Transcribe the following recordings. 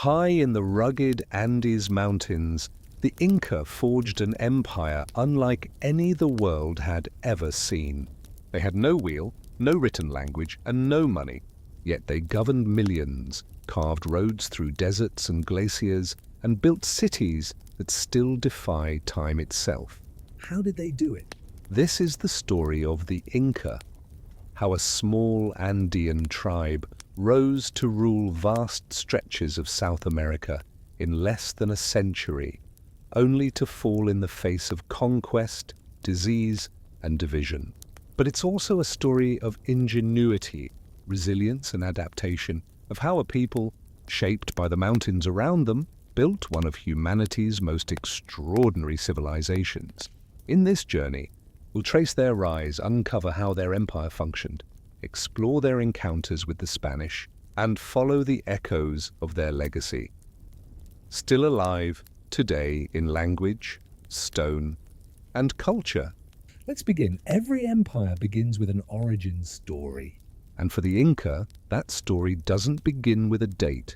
High in the rugged Andes Mountains, the Inca forged an empire unlike any the world had ever seen. They had no wheel, no written language, and no money, yet they governed millions, carved roads through deserts and glaciers, and built cities that still defy time itself. How did they do it? This is the story of the Inca, how a small Andean tribe rose to rule vast stretches of South America in less than a century, only to fall in the face of conquest, disease, and division. But it's also a story of ingenuity, resilience, and adaptation, of how a people, shaped by the mountains around them, built one of humanity's most extraordinary civilizations. In this journey, we'll trace their rise, uncover how their empire functioned, explore their encounters with the Spanish, and follow the echoes of their legacy. Still alive today in language, stone, and culture. Let's begin. Every empire begins with an origin story. And for the Inca, that story doesn't begin with a date,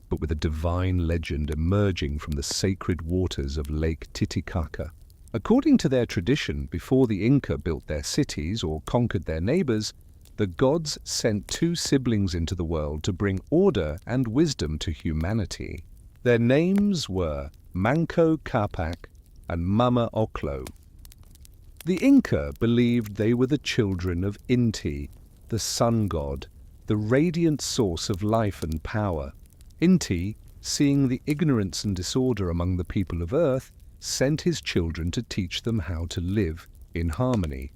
but with a divine legend emerging from the sacred waters of Lake Titicaca. According to their tradition, before the Inca built their cities or conquered their neighbors, the gods sent two siblings into the world to bring order and wisdom to humanity. Their names were Manco Capac and Mama Oclo. The Inca believed they were the children of Inti, the sun god, the radiant source of life and power. Inti, seeing the ignorance and disorder among the people of Earth, sent his children to teach them how to live in harmony.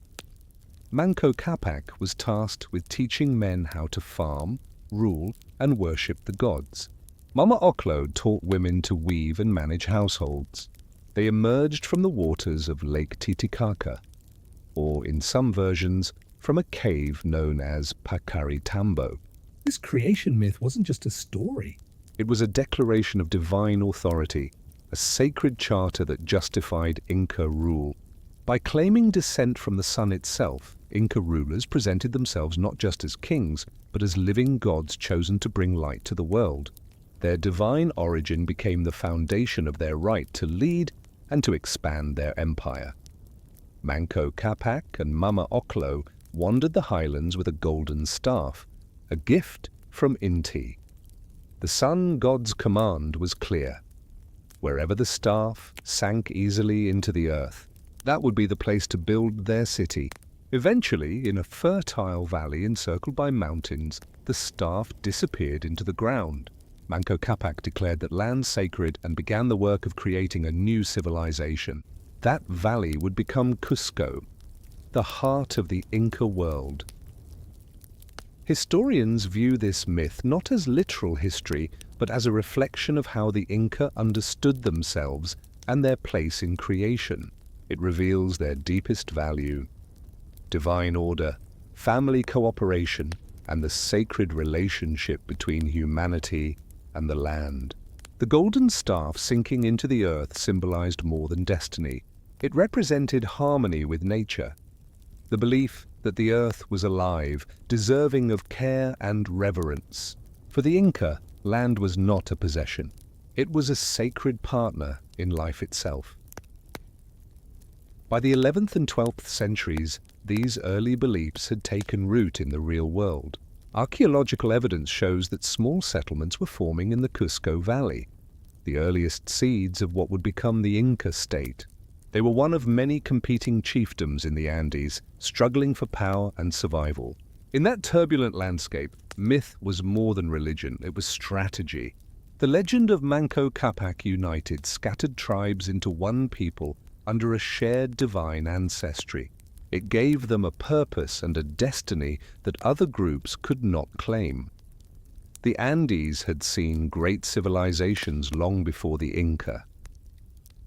Manco Capac was tasked with teaching men how to farm, rule, and worship the gods. Mama Oclo taught women to weave and manage households. They emerged from the waters of Lake Titicaca, or in some versions, from a cave known as Pachacuti. This creation myth wasn't just a story. It was a declaration of divine authority, a sacred charter that justified Inca rule. By claiming descent from the sun itself, Inca rulers presented themselves not just as kings, but as living gods chosen to bring light to the world. Their divine origin became the foundation of their right to lead and to expand their empire. Manco Capac and Mama Oclo wandered the highlands with a golden staff, a gift from Inti. The sun god's command was clear. Wherever the staff sank easily into the earth, that would be the place to build their city. Eventually, in a fertile valley encircled by mountains, the staff disappeared into the ground. Manco Capac declared that land sacred and began the work of creating a new civilization. That valley would become Cusco, the heart of the Inca world. Historians view this myth not as literal history, but as a reflection of how the Inca understood themselves and their place in creation. It reveals their deepest value: divine order, family cooperation, and the sacred relationship between humanity and the land. The golden staff sinking into the earth symbolized more than destiny. It represented harmony with nature, the belief that the earth was alive, deserving of care and reverence. For the Inca, land was not a possession. It was a sacred partner in life itself. By the 11th and 12th centuries, these early beliefs had taken root in the real world. Archaeological evidence shows that small settlements were forming in the Cusco Valley, the earliest seeds of what would become the Inca state. They were one of many competing chiefdoms in the Andes, struggling for power and survival. In that turbulent landscape, myth was more than religion, it was strategy. The legend of Manco Capac united scattered tribes into one people under a shared divine ancestry. It gave them a purpose and a destiny that other groups could not claim. The Andes had seen great civilizations long before the Inca.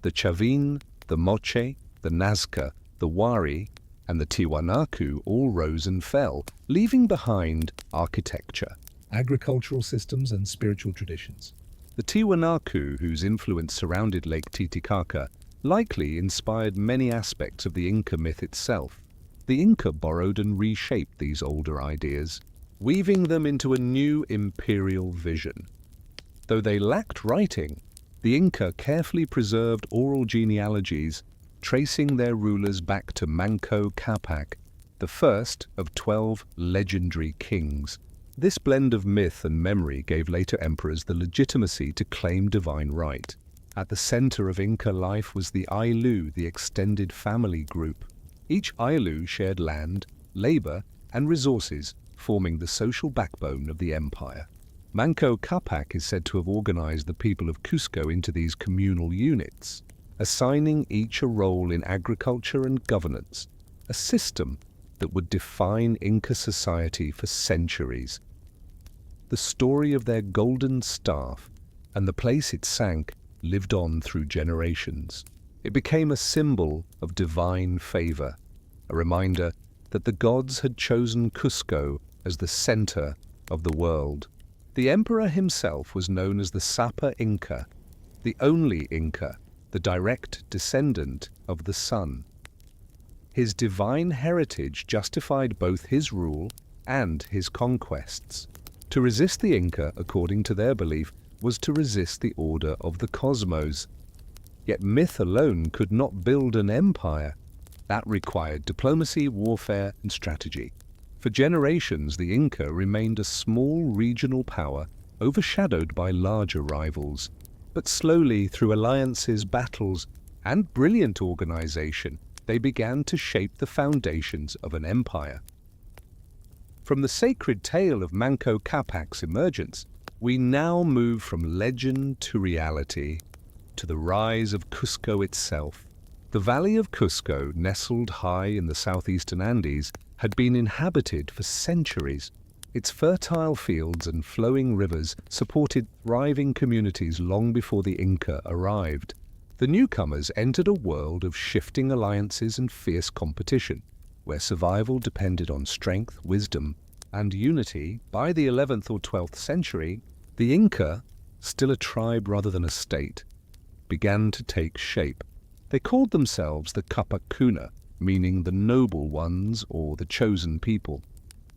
The Chavin, the Moche, the Nazca, the Wari, and the Tiwanaku all rose and fell, leaving behind architecture, agricultural systems, and spiritual traditions. The Tiwanaku, whose influence surrounded Lake Titicaca, likely inspired many aspects of the Inca myth itself. The Inca borrowed and reshaped these older ideas, weaving them into a new imperial vision. Though they lacked writing, the Inca carefully preserved oral genealogies, tracing their rulers back to Manco Capac, the first of 12 legendary kings. This blend of myth and memory gave later emperors the legitimacy to claim divine right. At the center of Inca life was the Ayllu, the extended family group. Each Ayllu shared land, labor, and resources, forming the social backbone of the empire. Manco Capac is said to have organized the people of Cusco into these communal units, assigning each a role in agriculture and governance, a system that would define Inca society for centuries. The story of their golden staff and the place it sank lived on through generations. It became a symbol of divine favor, a reminder that the gods had chosen Cusco as the center of the world. The emperor himself was known as the Sapa Inca, the only Inca, the direct descendant of the sun. His divine heritage justified both his rule and his conquests. To resist the Inca, according to their belief, was to resist the order of the cosmos. Yet myth alone could not build an empire. That required diplomacy, warfare, and strategy. For generations, the Inca remained a small regional power, overshadowed by larger rivals. But slowly, through alliances, battles, and brilliant organization, they began to shape the foundations of an empire. From the sacred tale of Manco Capac's emergence, we now move from legend to reality, to the rise of Cusco itself. The valley of Cusco, nestled high in the southeastern Andes, had been inhabited for centuries. Its fertile fields and flowing rivers supported thriving communities long before the Inca arrived. The newcomers entered a world of shifting alliances and fierce competition, where survival depended on strength, wisdom, and unity. By the 11th or 12th century, the Inca, still a tribe rather than a state, began to take shape. They called themselves the Capacuna, meaning the noble ones or the chosen people.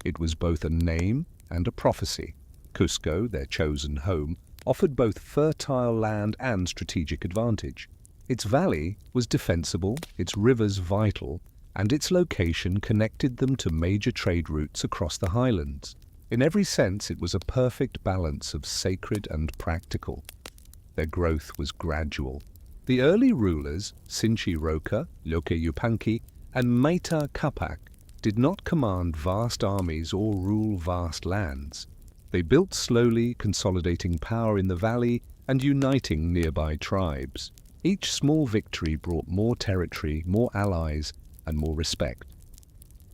It was both a name and a prophecy. Cusco, their chosen home, offered both fertile land and strategic advantage. Its valley was defensible, its rivers vital, and its location connected them to major trade routes across the highlands. In every sense, it was a perfect balance of sacred and practical. Their growth was gradual. The early rulers, Sinchi Roca, Loke Yupanqui, and Maita Capac, did not command vast armies or rule vast lands. They built slowly, consolidating power in the valley and uniting nearby tribes. Each small victory brought more territory, more allies, and more respect.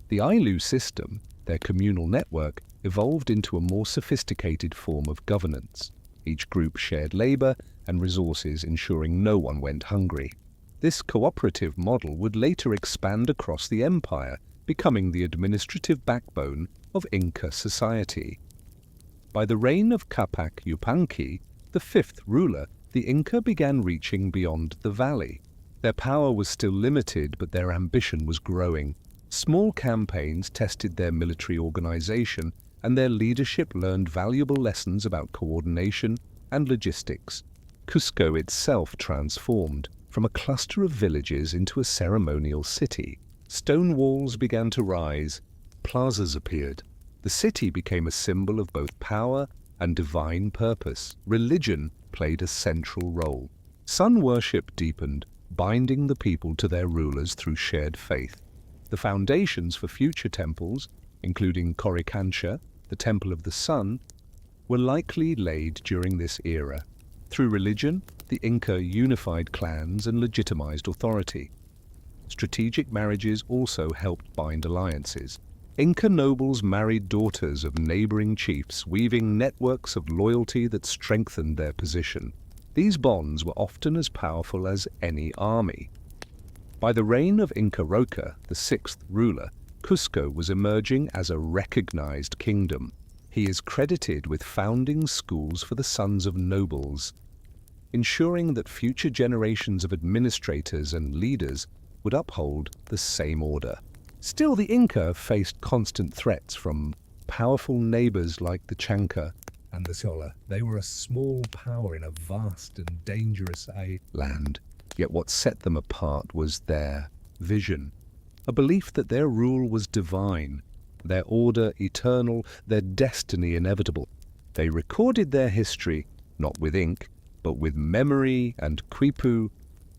The Ayllu system, their communal network, evolved into a more sophisticated form of governance. Each group shared labor and resources, ensuring no one went hungry. This cooperative model would later expand across the empire, becoming the administrative backbone of Inca society. By the reign of Capac Yupanqui, the fifth ruler, the Inca began reaching beyond the valley. Their power was still limited, but their ambition was growing. Small campaigns tested their military organization, and their leadership learned valuable lessons about coordination and logistics. Cusco itself transformed from a cluster of villages into a ceremonial city. Stone walls began to rise, plazas appeared. The city became a symbol of both power and divine purpose. Religion played a central role. Sun worship deepened, binding the people to their rulers through shared faith. The foundations for future temples, including Coricancha, the Temple of the Sun, were likely laid during this era. Through religion, the Inca unified clans and legitimized authority. Strategic marriages also helped bind alliances. Inca nobles married daughters of neighboring chiefs, weaving networks of loyalty that strengthened their position. These bonds were often as powerful as any army. By the reign of Inca Roca, the sixth ruler, Cusco was emerging as a recognized kingdom. He is credited with founding schools for the sons of nobles, ensuring that future generations of administrators and leaders would uphold the same order. Still, the Inca faced constant threats from powerful neighbors like the Chanca, and the Sola. They were a small power in a vast and dangerous land. Yet what set them apart was their vision, a belief that their rule was divine, their order eternal, their destiny inevitable. They recorded their history, not with ink, but with memory and quipu,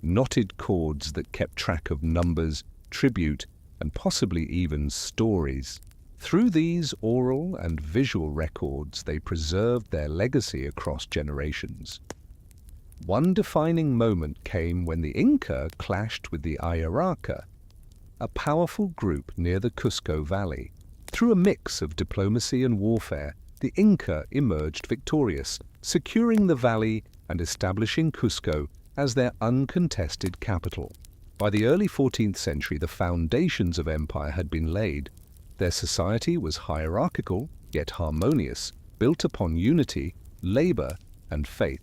knotted cords that kept track of numbers, tribute, and possibly even stories. Through these oral and visual records, they preserved their legacy across generations. One defining moment came when the Inca clashed with the Ayaraca, a powerful group near the Cusco Valley. Through a mix of diplomacy and warfare, the Inca emerged victorious, securing the valley and establishing Cusco as their uncontested capital. By the early 14th century, the foundations of empire had been laid. Their society was hierarchical, yet harmonious, built upon unity, labor, and faith.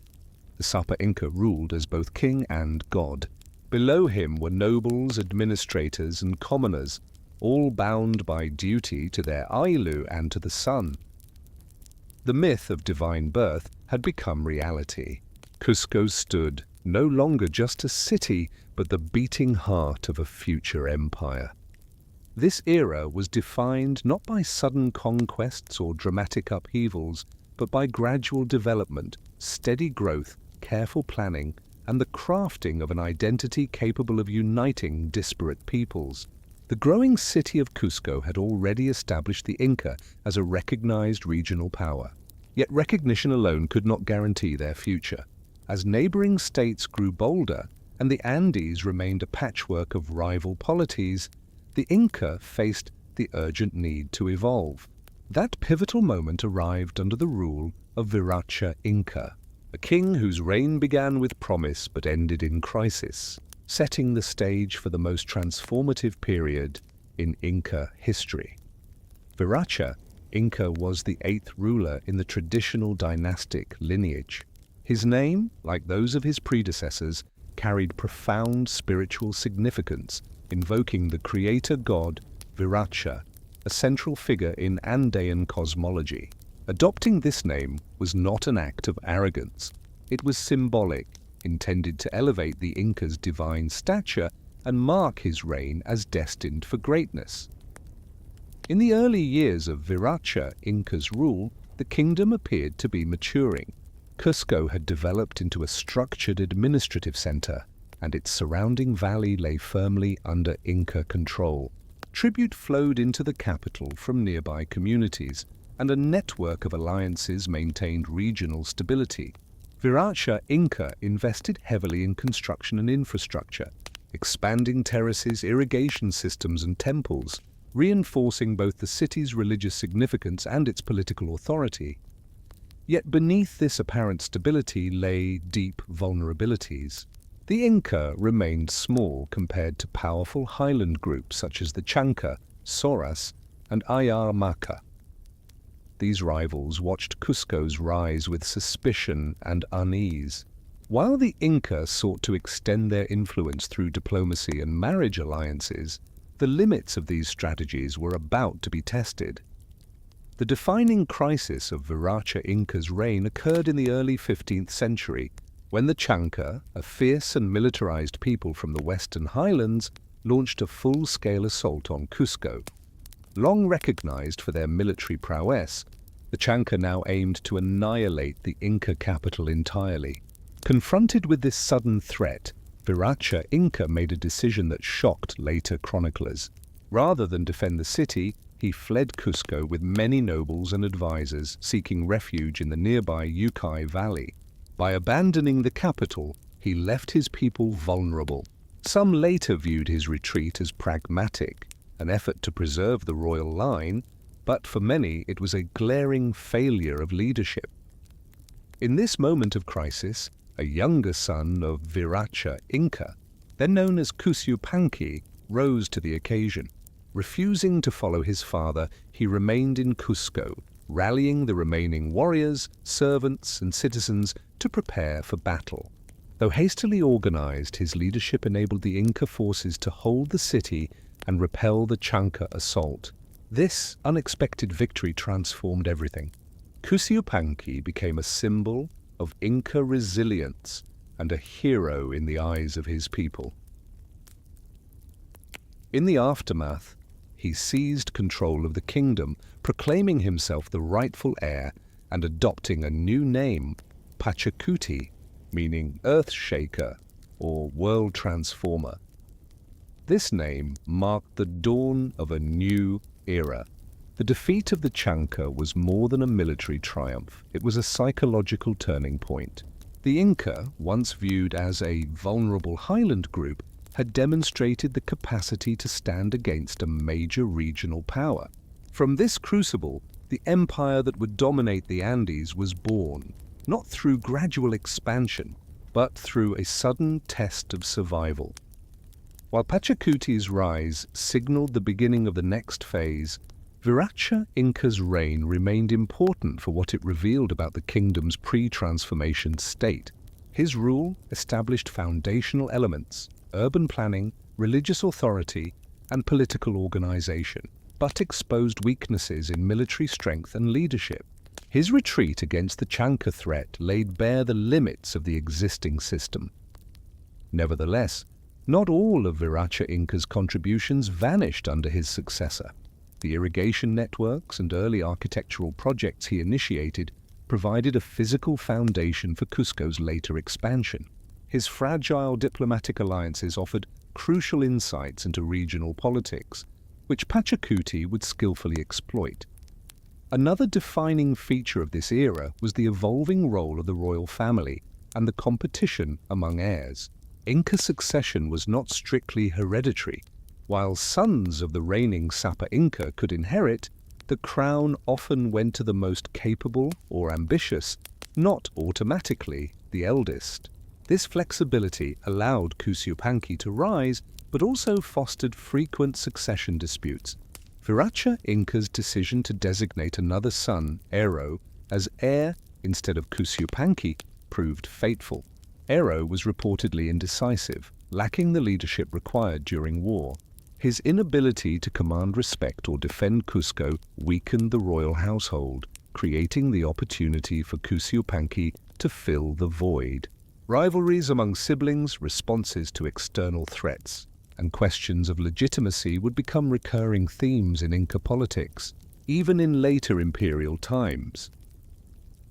The Sapa Inca ruled as both king and god. Below him were nobles, administrators, and commoners, all bound by duty to their Ailu and to the sun. The myth of divine birth had become reality. Cusco stood, no longer just a city, but the beating heart of a future empire. This era was defined not by sudden conquests or dramatic upheavals, but by gradual development, steady growth, careful planning, and the crafting of an identity capable of uniting disparate peoples. The growing city of Cusco had already established the Inca as a recognized regional power. Yet recognition alone could not guarantee their future. As neighboring states grew bolder and the Andes remained a patchwork of rival polities, the Inca faced the urgent need to evolve. That pivotal moment arrived under the rule of Viracha Inca, a king whose reign began with promise but ended in crisis, setting the stage for the most transformative period in Inca history. Viracha Inca was the eighth ruler in the traditional dynastic lineage. His name, like those of his predecessors, carried profound spiritual significance, invoking the creator god Viracha, a central figure in Andean cosmology. Adopting this name was not an act of arrogance. It was symbolic, intended to elevate the Inca's divine stature and mark his reign as destined for greatness. In the early years of Viracha Inca's rule, the kingdom appeared to be maturing. Cusco had developed into a structured administrative center, and its surrounding valley lay firmly under Inca control. Tribute flowed into the capital from nearby communities, and a network of alliances maintained regional stability. Viracha Inca invested heavily in construction and infrastructure, expanding terraces, irrigation systems, and temples, reinforcing both the city's religious significance and its political authority. Yet beneath this apparent stability lay deep vulnerabilities. The Inca remained small compared to powerful highland groups such as the Chanca, Soras, and Ayarmaca. These rivals watched Cusco's rise with suspicion and unease. While the Inca sought to extend their influence through diplomacy and marriage alliances, the limits of these strategies were about to be tested. The defining crisis of Viracha Inca's reign occurred in the early 15th century, when the Chanca, a fierce and militarized people from the western highlands, launched a full-scale assault on Cusco. Long recognized for their military prowess, the Chanca now aimed to annihilate the Inca capital entirely. Confronted with this sudden threat, Viracha Inca made a decision that shocked later chroniclers. Rather than defend the city, he fled Cusco with many nobles and advisors seeking refuge in the nearby Yupanqui Valley. By abandoning the capital, he left his people vulnerable. Some later viewed his retreat as pragmatic, an effort to preserve the royal line, but for many it was a glaring failure of leadership. In this moment of crisis, a younger son of Viracha Inca, then known as Yupanqui, rose to the occasion. Refusing to follow his father, he remained in Cusco, rallying the remaining warriors, servants, and citizens to prepare for battle. Though hastily organized, his leadership enabled the Inca forces to hold the city and repel the Chanca assault. This unexpected victory transformed everything. Yupanqui became a symbol of Inca resilience and a hero in the eyes of his people. In the aftermath, he seized control of the kingdom, proclaiming himself the rightful heir and adopting a new name, Pachacuti, meaning earth shaker or world transformer. This name marked the dawn of a new era. The defeat of the Chanca was more than a military triumph. It was a psychological turning point. The Inca, once viewed as a vulnerable highland group, had demonstrated the capacity to stand against a major regional power. From this crucible, the empire that would dominate the Andes was born, not through gradual expansion, but through a sudden test of survival. While Pachacuti's rise signaled the beginning of the next phase, Viracha Inca's reign remained important for what it revealed about the kingdom's pre-transformation state. His rule established foundational elements: urban planning, religious authority, and political organization, but exposed weaknesses in military strength and leadership. His retreat against the Chanca threat laid bare the limits of the existing system. Nevertheless, not all of Viracha Inca's contributions vanished under his successor. The irrigation networks and early architectural projects he initiated provided a physical foundation for Cusco's later expansion. His fragile diplomatic alliances offered crucial insights into regional politics, which Pachacuti would skillfully exploit. Another defining feature of this era was the evolving role of the royal family and the competition among heirs. Inca succession was not strictly hereditary. While sons of the reigning Sapa Inca could inherit, the crown often went to the most capable or ambitious, not automatically the eldest. This flexibility allowed Yupanqui to rise, but also fostered frequent succession disputes. Viracha Inca's decision to designate another son, Ero, as heir instead of Yupanqui proved fateful. Ero was reportedly indecisive, lacking the leadership required during war. His inability to command respect or defend Cusco weakened the royal household, creating the opportunity for Yupanqui to fill the void. Rivalries among siblings, responses to external threats, and questions of legitimacy would become recurring themes in Inca politics, even in later imperial times.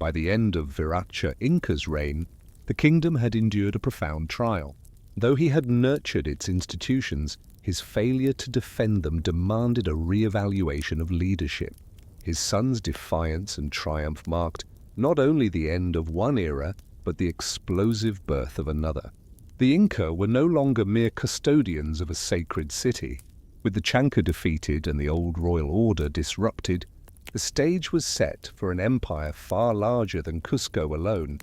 By the end of Viracha Inca's reign, the kingdom had endured a profound trial. Though he had nurtured its institutions, his failure to defend them demanded a re-evaluation of leadership. His son's defiance and triumph marked not only the end of one era, but the explosive birth of another. The Inca were no longer mere custodians of a sacred city. With the Chanca defeated and the old royal order disrupted, the stage was set for an empire far larger than Cusco alone.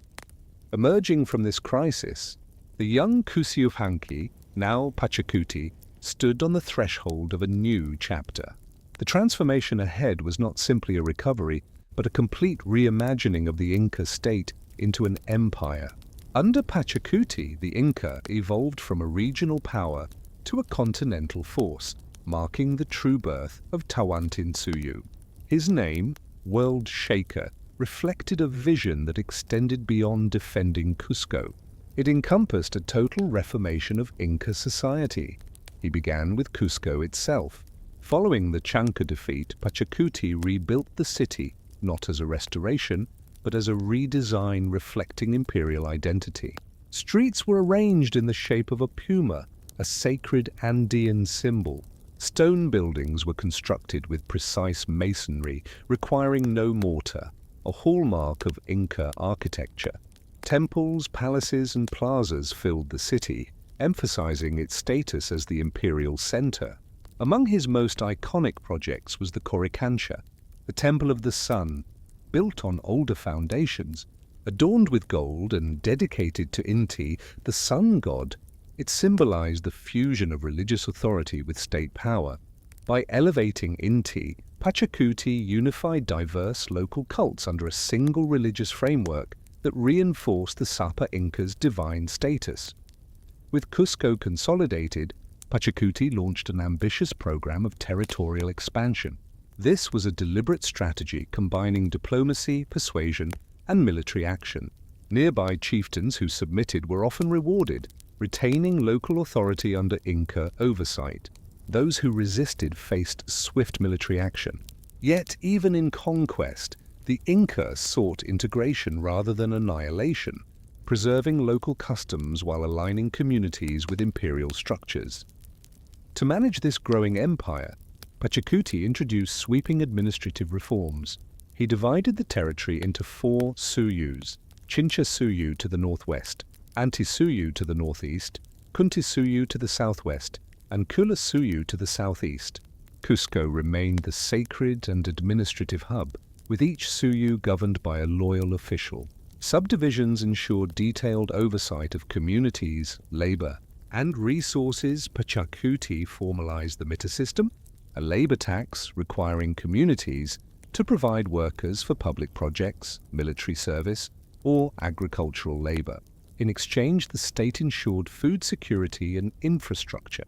Emerging from this crisis, the young Yupanqui, now Pachacuti, stood on the threshold of a new chapter. The transformation ahead was not simply a recovery, but a complete reimagining of the Inca state into an empire. Under Pachacuti, the Inca evolved from a regional power to a continental force, marking the true birth of Tawantinsuyu. His name, World Shaker, reflected a vision that extended beyond defending Cusco. It encompassed a total reformation of Inca society. He began with Cusco itself. Following the Chanca defeat, Pachacuti rebuilt the city, not as a restoration, but as a redesign reflecting imperial identity. Streets were arranged in the shape of a puma, a sacred Andean symbol. Stone buildings were constructed with precise masonry, requiring no mortar, a hallmark of Inca architecture. Temples, palaces, and plazas filled the city, emphasizing its status as the imperial center. Among his most iconic projects was the Coricancha, the Temple of the Sun, built on older foundations. Adorned with gold and dedicated to Inti, the sun god, it symbolized the fusion of religious authority with state power. By elevating Inti, Pachacuti unified diverse local cults under a single religious framework that reinforced the Sapa Inca's divine status. With Cusco consolidated, Pachacuti launched an ambitious program of territorial expansion. This was a deliberate strategy combining diplomacy, persuasion, and military action. Nearby chieftains who submitted were often rewarded, retaining local authority under Inca oversight. Those who resisted faced swift military action. Yet, even in conquest, the Inca sought integration rather than annihilation, preserving local customs while aligning communities with imperial structures. To manage this growing empire, Pachacuti introduced sweeping administrative reforms. He divided the territory into 4 suyus: Chincha Suyu to the northwest, Antisuyu to the northeast, Kuntisuyu to the southwest, and Kula Suyu to the southeast. Cusco remained the sacred and administrative hub, with each suyu governed by a loyal official. Subdivisions ensured detailed oversight of communities, labor, and resources. Pachacuti formalized the mita system, a labor tax requiring communities to provide workers for public projects, military service, or agricultural labor. In exchange, the state ensured food security and infrastructure.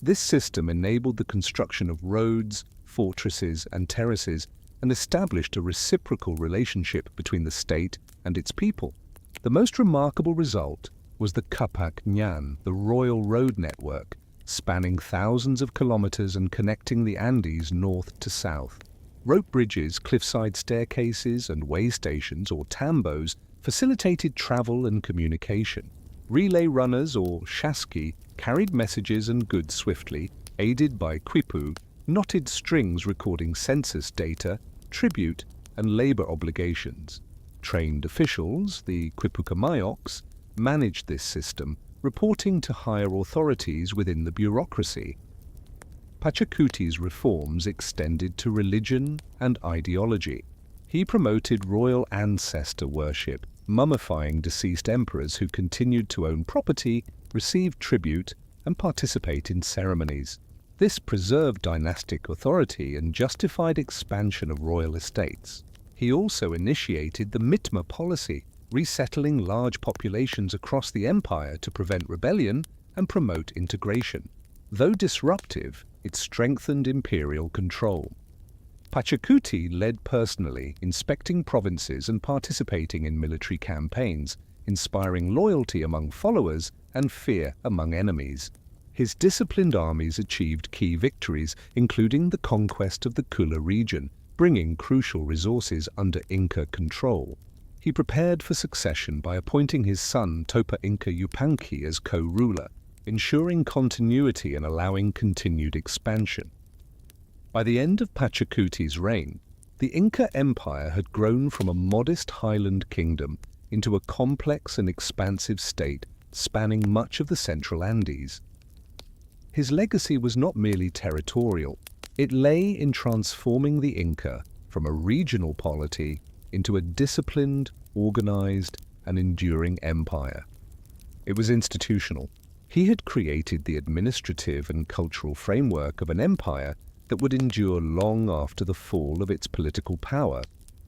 This system enabled the construction of roads, fortresses, and terraces, and established a reciprocal relationship between the state and its people. The most remarkable result was the Capac Ñan, the royal road network, spanning thousands of kilometers and connecting the Andes north to south. Rope bridges, cliffside staircases, and way stations, or tambos, facilitated travel and communication. Relay runners, or shaski, carried messages and goods swiftly, aided by quipu, knotted strings recording census data, tribute, and labor obligations. Trained officials, the quipucamayos, managed this system, reporting to higher authorities within the bureaucracy. Pachacuti's reforms extended to religion and ideology. He promoted royal ancestor worship, mummifying deceased emperors who continued to own property, receive tribute, and participate in ceremonies. This preserved dynastic authority and justified expansion of royal estates. He also initiated the Mitma policy, resettling large populations across the empire to prevent rebellion and promote integration. Though disruptive, it strengthened imperial control. Pachacuti led personally, inspecting provinces and participating in military campaigns, inspiring loyalty among followers and fear among enemies. His disciplined armies achieved key victories, including the conquest of the Kula region, bringing crucial resources under Inca control. He prepared for succession by appointing his son Topa Inca Yupanqui as co-ruler, ensuring continuity and allowing continued expansion. By the end of Pachacuti's reign, the Inca Empire had grown from a modest highland kingdom into a complex and expansive state spanning much of the central Andes. His legacy was not merely territorial. It lay in transforming the Inca from a regional polity into a disciplined, organized, and enduring empire. It was institutional. He had created the administrative and cultural framework of an empire that would endure long after the fall of its political power.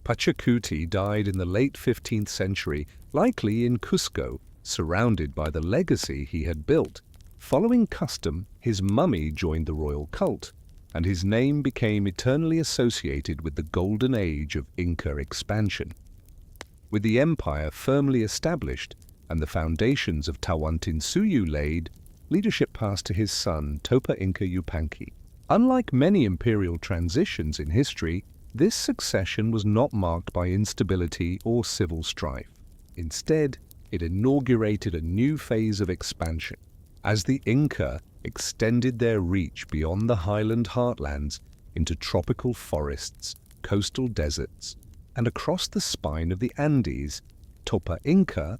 Pachacuti died in the late 15th century, likely in Cusco, surrounded by the legacy he had built. Following custom, his mummy joined the royal cult, and his name became eternally associated with the golden age of Inca expansion. With the empire firmly established and the foundations of Tawantinsuyu laid, leadership passed to his son Topa Inca Yupanqui. Unlike many imperial transitions in history, this succession was not marked by instability or civil strife. Instead, it inaugurated a new phase of expansion. As the Inca extended their reach beyond the highland heartlands into tropical forests, coastal deserts, and across the spine of the Andes, Topa Inca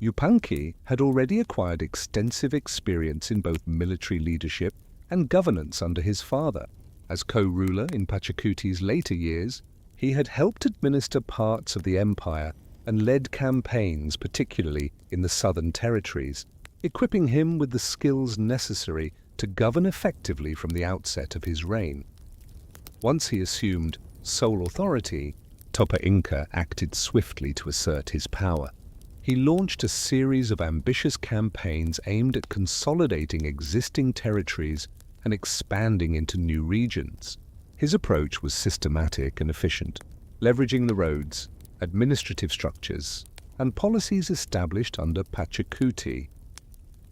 Yupanqui had already acquired extensive experience in both military leadership and governance under his father. As co-ruler in Pachacuti's later years, he had helped administer parts of the empire and led campaigns, particularly in the southern territories, equipping him with the skills necessary to govern effectively from the outset of his reign. Once he assumed sole authority, Topa Inca acted swiftly to assert his power. He launched a series of ambitious campaigns aimed at consolidating existing territories and expanding into new regions. His approach was systematic and efficient, leveraging the roads, administrative structures, and policies established under Pachacuti.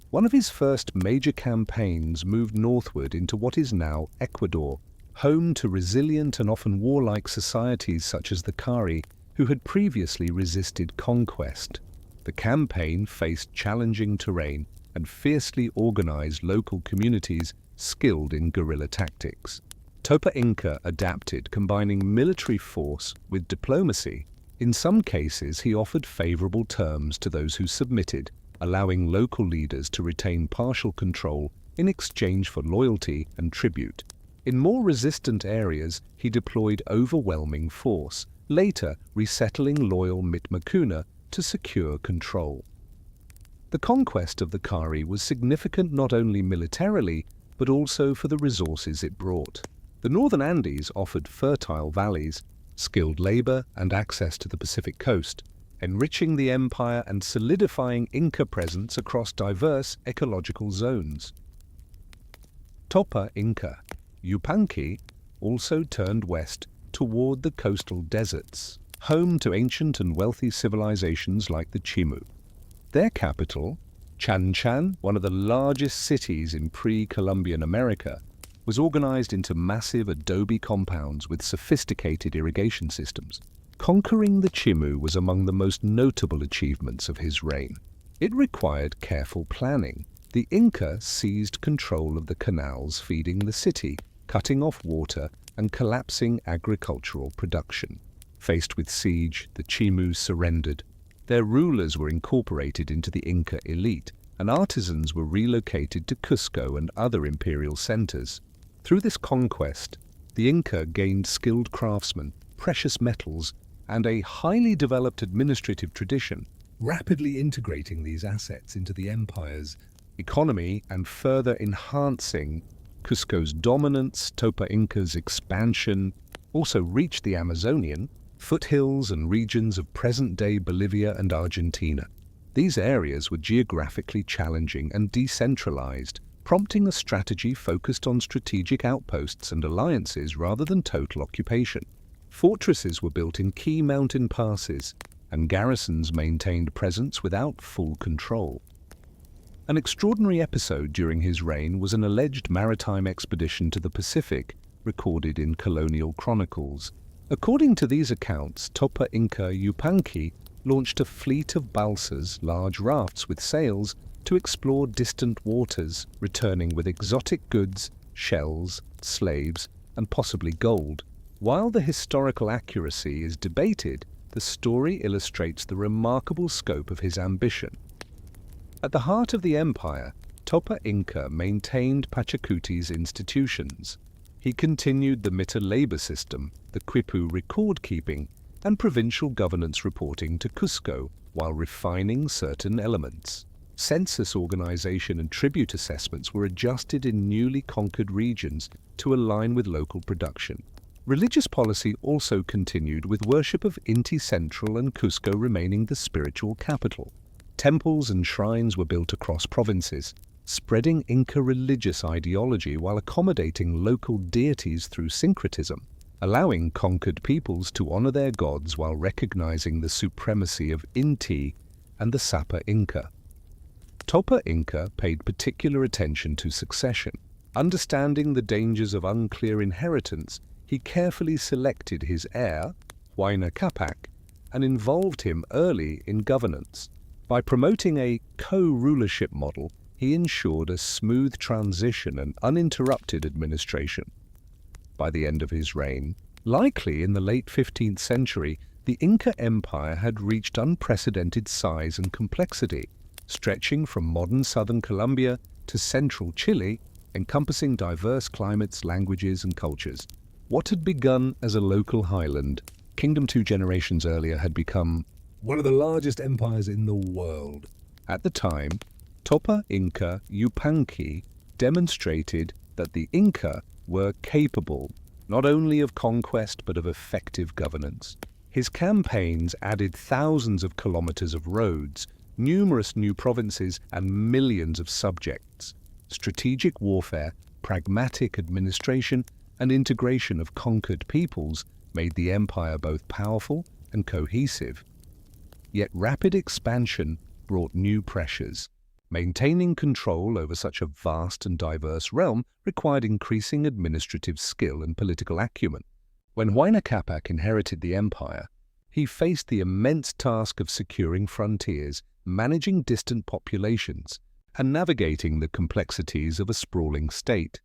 One of his first major campaigns moved northward into what is now Ecuador, home to resilient and often warlike societies such as the Cari, who had previously resisted conquest. The campaign faced challenging terrain and fiercely organized local communities skilled in guerrilla tactics. Topa Inca adapted, combining military force with diplomacy. In some cases, he offered favorable terms to those who submitted, allowing local leaders to retain partial control in exchange for loyalty and tribute. In more resistant areas, he deployed overwhelming force, later resettling loyal Mitmacuna to secure control. The conquest of the Cari was significant not only militarily, but also for the resources it brought. The northern Andes offered fertile valleys, skilled labor, and access to the Pacific coast, enriching the empire and solidifying Inca presence across diverse ecological zones. Topa Inca, Yupanqui, also turned west toward the coastal deserts, home to ancient and wealthy civilizations like the Chimu. Their capital, Chanchan, one of the largest cities in pre-Columbian America, was organized into massive adobe compounds with sophisticated irrigation systems. Conquering the Chimu was among the most notable achievements of his reign. It required careful planning. The Inca seized control of the canals feeding the city, cutting off water and collapsing agricultural production. Faced with siege, the Chimu surrendered. Their rulers were incorporated into the Inca elite, and artisans were relocated to Cusco and other imperial centers. Through this conquest, the Inca gained skilled craftsmen, precious metals, and a highly developed administrative tradition, rapidly integrating these assets into the empire's economy and further enhancing Cusco's dominance. Topa Inca's expansion also reached the Amazonian, foothills and regions of present-day Bolivia and Argentina. These areas were geographically challenging and decentralized, prompting a strategy focused on strategic outposts and alliances rather than total occupation. Fortresses were built in key mountain passes, and garrisons maintained presence without full control. An extraordinary episode during his reign was an alleged maritime expedition to the Pacific, recorded in colonial chronicles. According to these accounts, Topa Inca Yupanqui launched a fleet of balsas, large rafts with sails, to explore distant waters, returning with exotic goods, shells, slaves, and possibly gold. While the historical accuracy is debated, the story illustrates the remarkable scope of his ambition. At the heart of the empire, Topa Inca maintained Pachacuti's institutions. He continued the Mita labor system, the Quipu record-keeping, and provincial governance reporting to Cusco, while refining certain elements. Census organization and tribute assessments were adjusted in newly conquered regions to align with local production. Religious policy also continued, with worship of Inti Central and Cusco remaining the spiritual capital. Temples and shrines were built across provinces, spreading Inca religious ideology while accommodating local deities through syncretism, allowing conquered peoples to honor their gods while recognizing the supremacy of Inti and the Sapa Inca. Topa Inca paid particular attention to succession. Understanding the dangers of unclear inheritance, he carefully selected his heir, Huayna Capac, and involved him early in governance. By promoting a co-rulership model, he ensured a smooth transition and uninterrupted administration. By the end of his reign, likely in the late 15th century, the Inca Empire had reached unprecedented size and complexity, stretching from modern southern Colombia to central Chile, encompassing diverse climates, languages, and cultures. What had begun as a local highland kingdom 2 generations earlier had become one of the largest empires in the world. At the time, Topa Inca Yupanqui demonstrated that the Inca were capable not only of conquest but of effective governance. His campaigns added thousands of kilometers of roads, numerous new provinces, and millions of subjects. Strategic warfare, pragmatic administration, and integration of conquered peoples made the empire both powerful and cohesive. Yet rapid expansion brought new pressures. Maintaining control over such a vast and diverse realm required increasing administrative skill and political acumen. When Huayna Capac inherited the empire, he faced the immense task of securing frontiers, managing distant populations, and navigating the complexities of a sprawling state.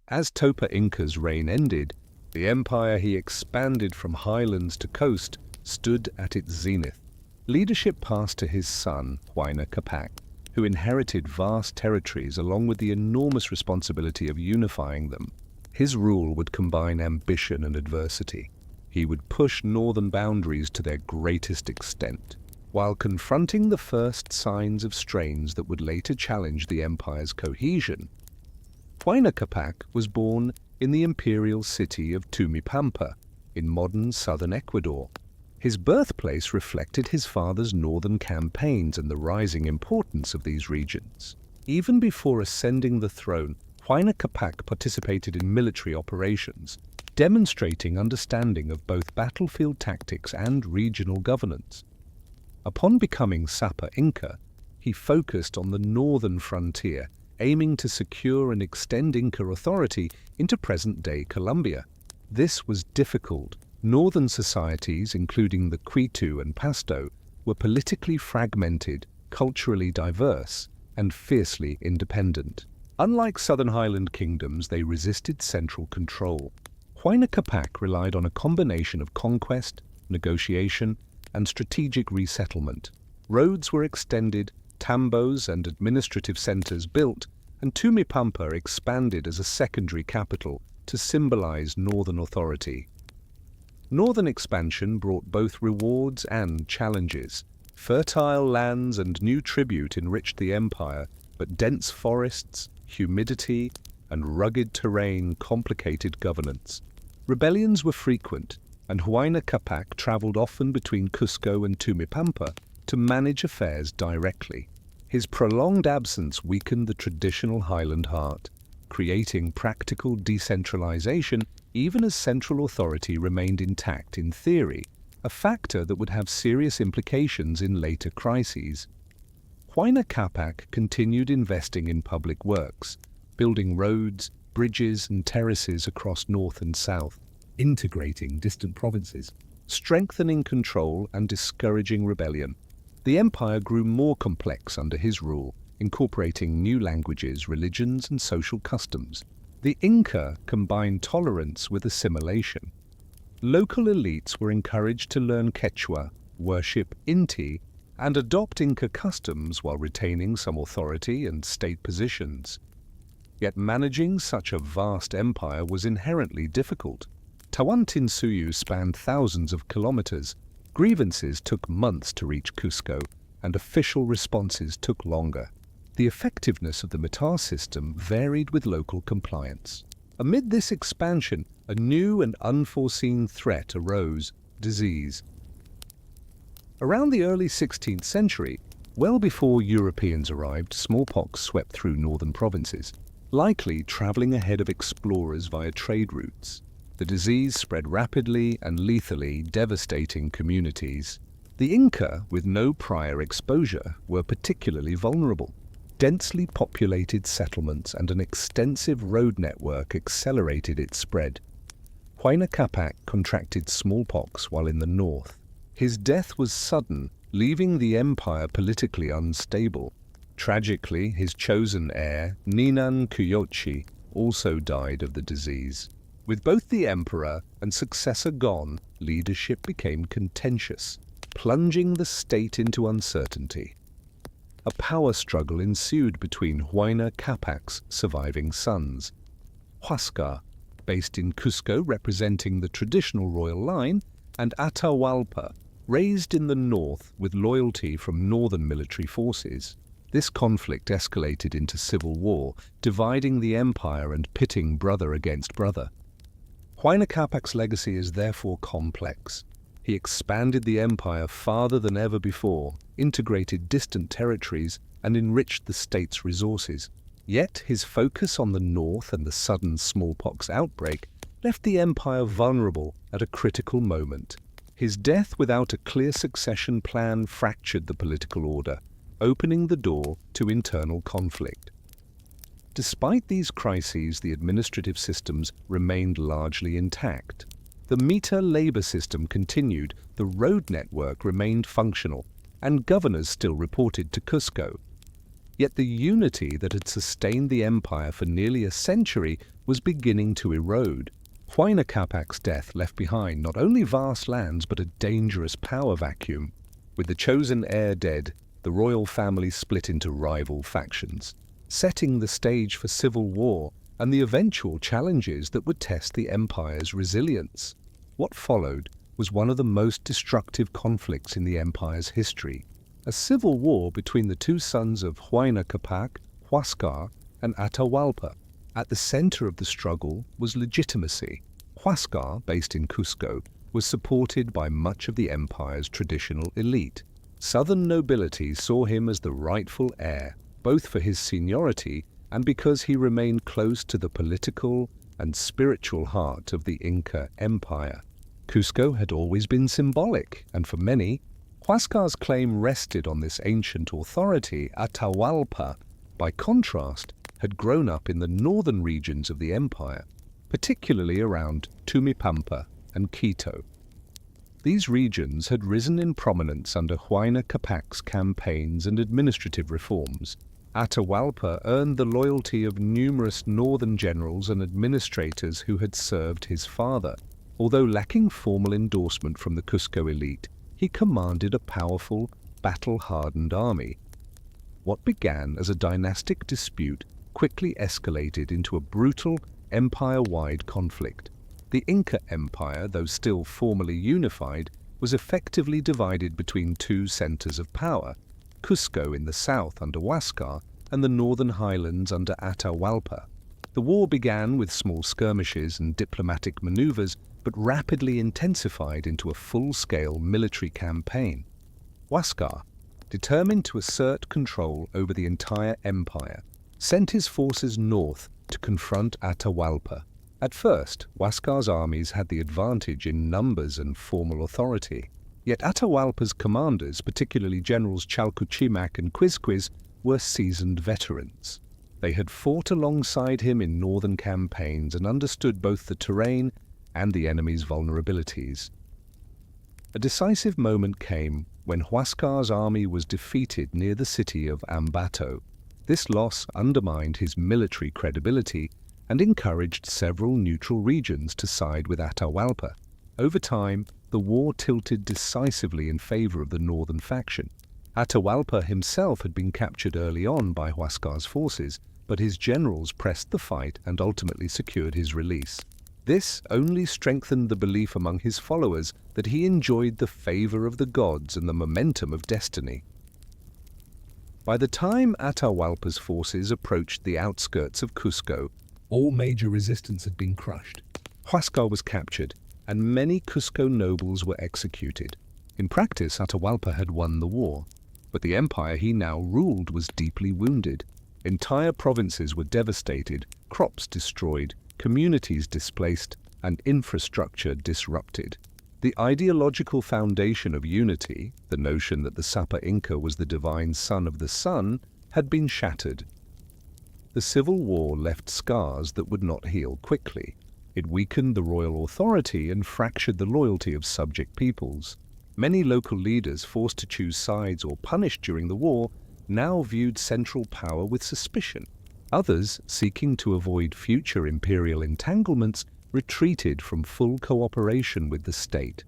As Topa Inca's reign ended, the empire he expanded from highlands to coast stood at its zenith. Leadership passed to his son, Huayna Capac, who inherited vast territories along with the enormous responsibility of unifying them. His rule would combine ambition and adversity. He would push northern boundaries to their greatest extent, while confronting the first signs of strains that would later challenge the empire's cohesion. Huayna Capac was born in the imperial city of Tumipampa, in modern southern Ecuador. His birthplace reflected his father's northern campaigns and the rising importance of these regions. Even before ascending the throne, Huayna Capac participated in military operations, demonstrating understanding of both battlefield tactics and regional governance. Upon becoming Sapa Inca, he focused on the northern frontier, aiming to secure and extend Inca authority into present-day Colombia. This was difficult. Northern societies, including the Quitu and Pasto, were politically fragmented, culturally diverse, and fiercely independent. Unlike southern highland kingdoms, they resisted central control. Huayna Capac relied on a combination of conquest, negotiation, and strategic resettlement. Roads were extended, tambos and administrative centers built, and Tumipampa expanded as a secondary capital to symbolize northern authority. Northern expansion brought both rewards and challenges. Fertile lands and new tribute enriched the empire, but dense forests, humidity, and rugged terrain complicated governance. Rebellions were frequent, and Huayna Capac traveled often between Cusco and Tumipampa to manage affairs directly. His prolonged absence weakened the traditional highland heart, creating practical decentralization even as central authority remained intact in theory, a factor that would have serious implications in later crises. Huayna Capac continued investing in public works, building roads, bridges, and terraces across north and south, integrating distant provinces, strengthening control and discouraging rebellion. The empire grew more complex under his rule, incorporating new languages, religions, and social customs. The Inca combined tolerance with assimilation. Local elites were encouraged to learn Quechua, worship Inti, and adopt Inca customs while retaining some authority and state positions. Yet managing such a vast empire was inherently difficult. Tawantinsuyu spanned thousands of kilometers. Grievances took months to reach Cusco, and official responses took longer. The effectiveness of the Mitar system varied with local compliance. Amid this expansion, a new and unforeseen threat arose: disease. Around the early 16th century, well before Europeans arrived, smallpox swept through northern provinces, likely traveling ahead of explorers via trade routes. The disease spread rapidly and lethally, devastating communities. The Inca, with no prior exposure, were particularly vulnerable. Densely populated settlements and an extensive road network accelerated its spread. Huayna Capac contracted smallpox while in the north. His death was sudden, leaving the empire politically unstable. Tragically, his chosen heir, Ninan Kuyochi, also died of the disease. With both the emperor and successor gone, leadership became contentious, plunging the state into uncertainty. A power struggle ensued between Huayna Capac's surviving sons. Huascar, based in Cusco representing the traditional royal line, and Atahualpa, raised in the north with loyalty from northern military forces. This conflict escalated into civil war, dividing the empire and pitting brother against brother. Huayna Capac's legacy is therefore complex. He expanded the empire farther than ever before, integrated distant territories, and enriched the state's resources. Yet his focus on the north and the sudden smallpox outbreak left the empire vulnerable at a critical moment. His death without a clear succession plan fractured the political order, opening the door to internal conflict. Despite these crises, the administrative systems remained largely intact. The meter labor system continued, the road network remained functional, and governors still reported to Cusco. Yet the unity that had sustained the empire for nearly a century was beginning to erode. Huayna Capac's death left behind not only vast lands but a dangerous power vacuum. With the chosen heir dead, the royal family split into rival factions, setting the stage for civil war and the eventual challenges that would test the empire's resilience. What followed was one of the most destructive conflicts in the empire's history, a civil war between the two sons of Huayna Capac, Huáscar, and Atahualpa. At the center of the struggle was legitimacy. Huáscar, based in Cusco, was supported by much of the empire's traditional elite. Southern nobility saw him as the rightful heir, both for his seniority and because he remained close to the political and spiritual heart of the Inca Empire. Cusco had always been symbolic, and for many, Huáscar's claim rested on this ancient authority. Atahualpa, by contrast, had grown up in the northern regions of the empire, particularly around Tumipampa and Quito. These regions had risen in prominence under Huayna Capac's campaigns and administrative reforms. Atahualpa earned the loyalty of numerous northern generals and administrators who had served his father. Although lacking formal endorsement from the Cusco elite, he commanded a powerful, battle-hardened army. What began as a dynastic dispute quickly escalated into a brutal, empire-wide conflict. The Inca Empire, though still formally unified, was effectively divided between two centers of power, Cusco in the south under Huáscar and the northern highlands under Atahualpa. The war began with small skirmishes and diplomatic maneuvers, but rapidly intensified into a full-scale military campaign. Huáscar, determined to assert control over the entire empire, sent his forces north to confront Atahualpa. At first, Huáscar's armies had the advantage in numbers and formal authority. Yet Atahualpa's commanders, particularly Generals Chalcuchimac and Quizquiz, were seasoned veterans. They had fought alongside him in northern campaigns and understood both the terrain and the enemy's vulnerabilities. A decisive moment came when Huáscar's army was defeated near the city of Ambato. This loss undermined his military credibility and encouraged several neutral regions to side with Atahualpa. Over time, the war tilted decisively in favor of the northern faction. Atahualpa himself had been captured early on by Huáscar's forces, but his generals pressed the fight and ultimately secured his release. This only strengthened the belief among his followers that he enjoyed the favor of the gods and the momentum of destiny. By the time Atahualpa's forces approached the outskirts of Cusco, all major resistance had been crushed. Huáscar was captured, and many Cusco nobles were executed. In practice, Atahualpa had won the war, but the empire he now ruled was deeply wounded. Entire provinces were devastated, crops destroyed, communities displaced, and infrastructure disrupted. The ideological foundation of unity, the notion that the Sapa Inca was the divine son of the sun, had been shattered. The civil war left scars that would not heal quickly. It weakened the royal authority and fractured the loyalty of subject peoples. Many local leaders, forced to choose sides or punished during the war, now viewed central power with suspicion. Others, seeking to avoid future imperial entanglements, retreated from full cooperation with the state.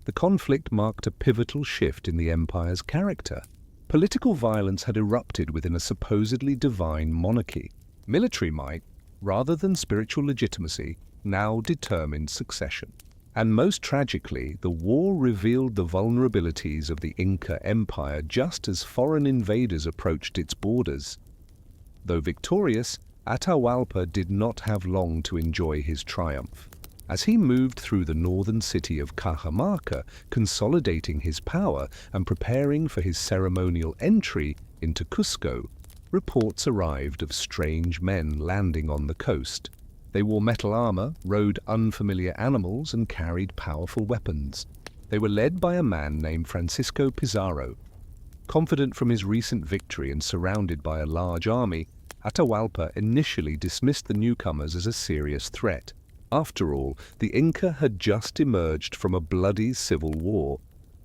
The conflict marked a pivotal shift in the empire's character. Political violence had erupted within a supposedly divine monarchy. Military might, rather than spiritual legitimacy, now determined succession. And most tragically, the war revealed the vulnerabilities of the Inca Empire just as foreign invaders approached its borders. Though victorious, Atahualpa did not have long to enjoy his triumph. As he moved through the northern city of Cajamarca, consolidating his power and preparing for his ceremonial entry into Cusco, reports arrived of strange men landing on the coast. They wore metal armor, rode unfamiliar animals, and carried powerful weapons. They were led by a man named Francisco Pizarro. Confident from his recent victory and surrounded by a large army, Atahualpa initially dismissed the newcomers as a serious threat. After all, the Inca had just emerged from a bloody civil war.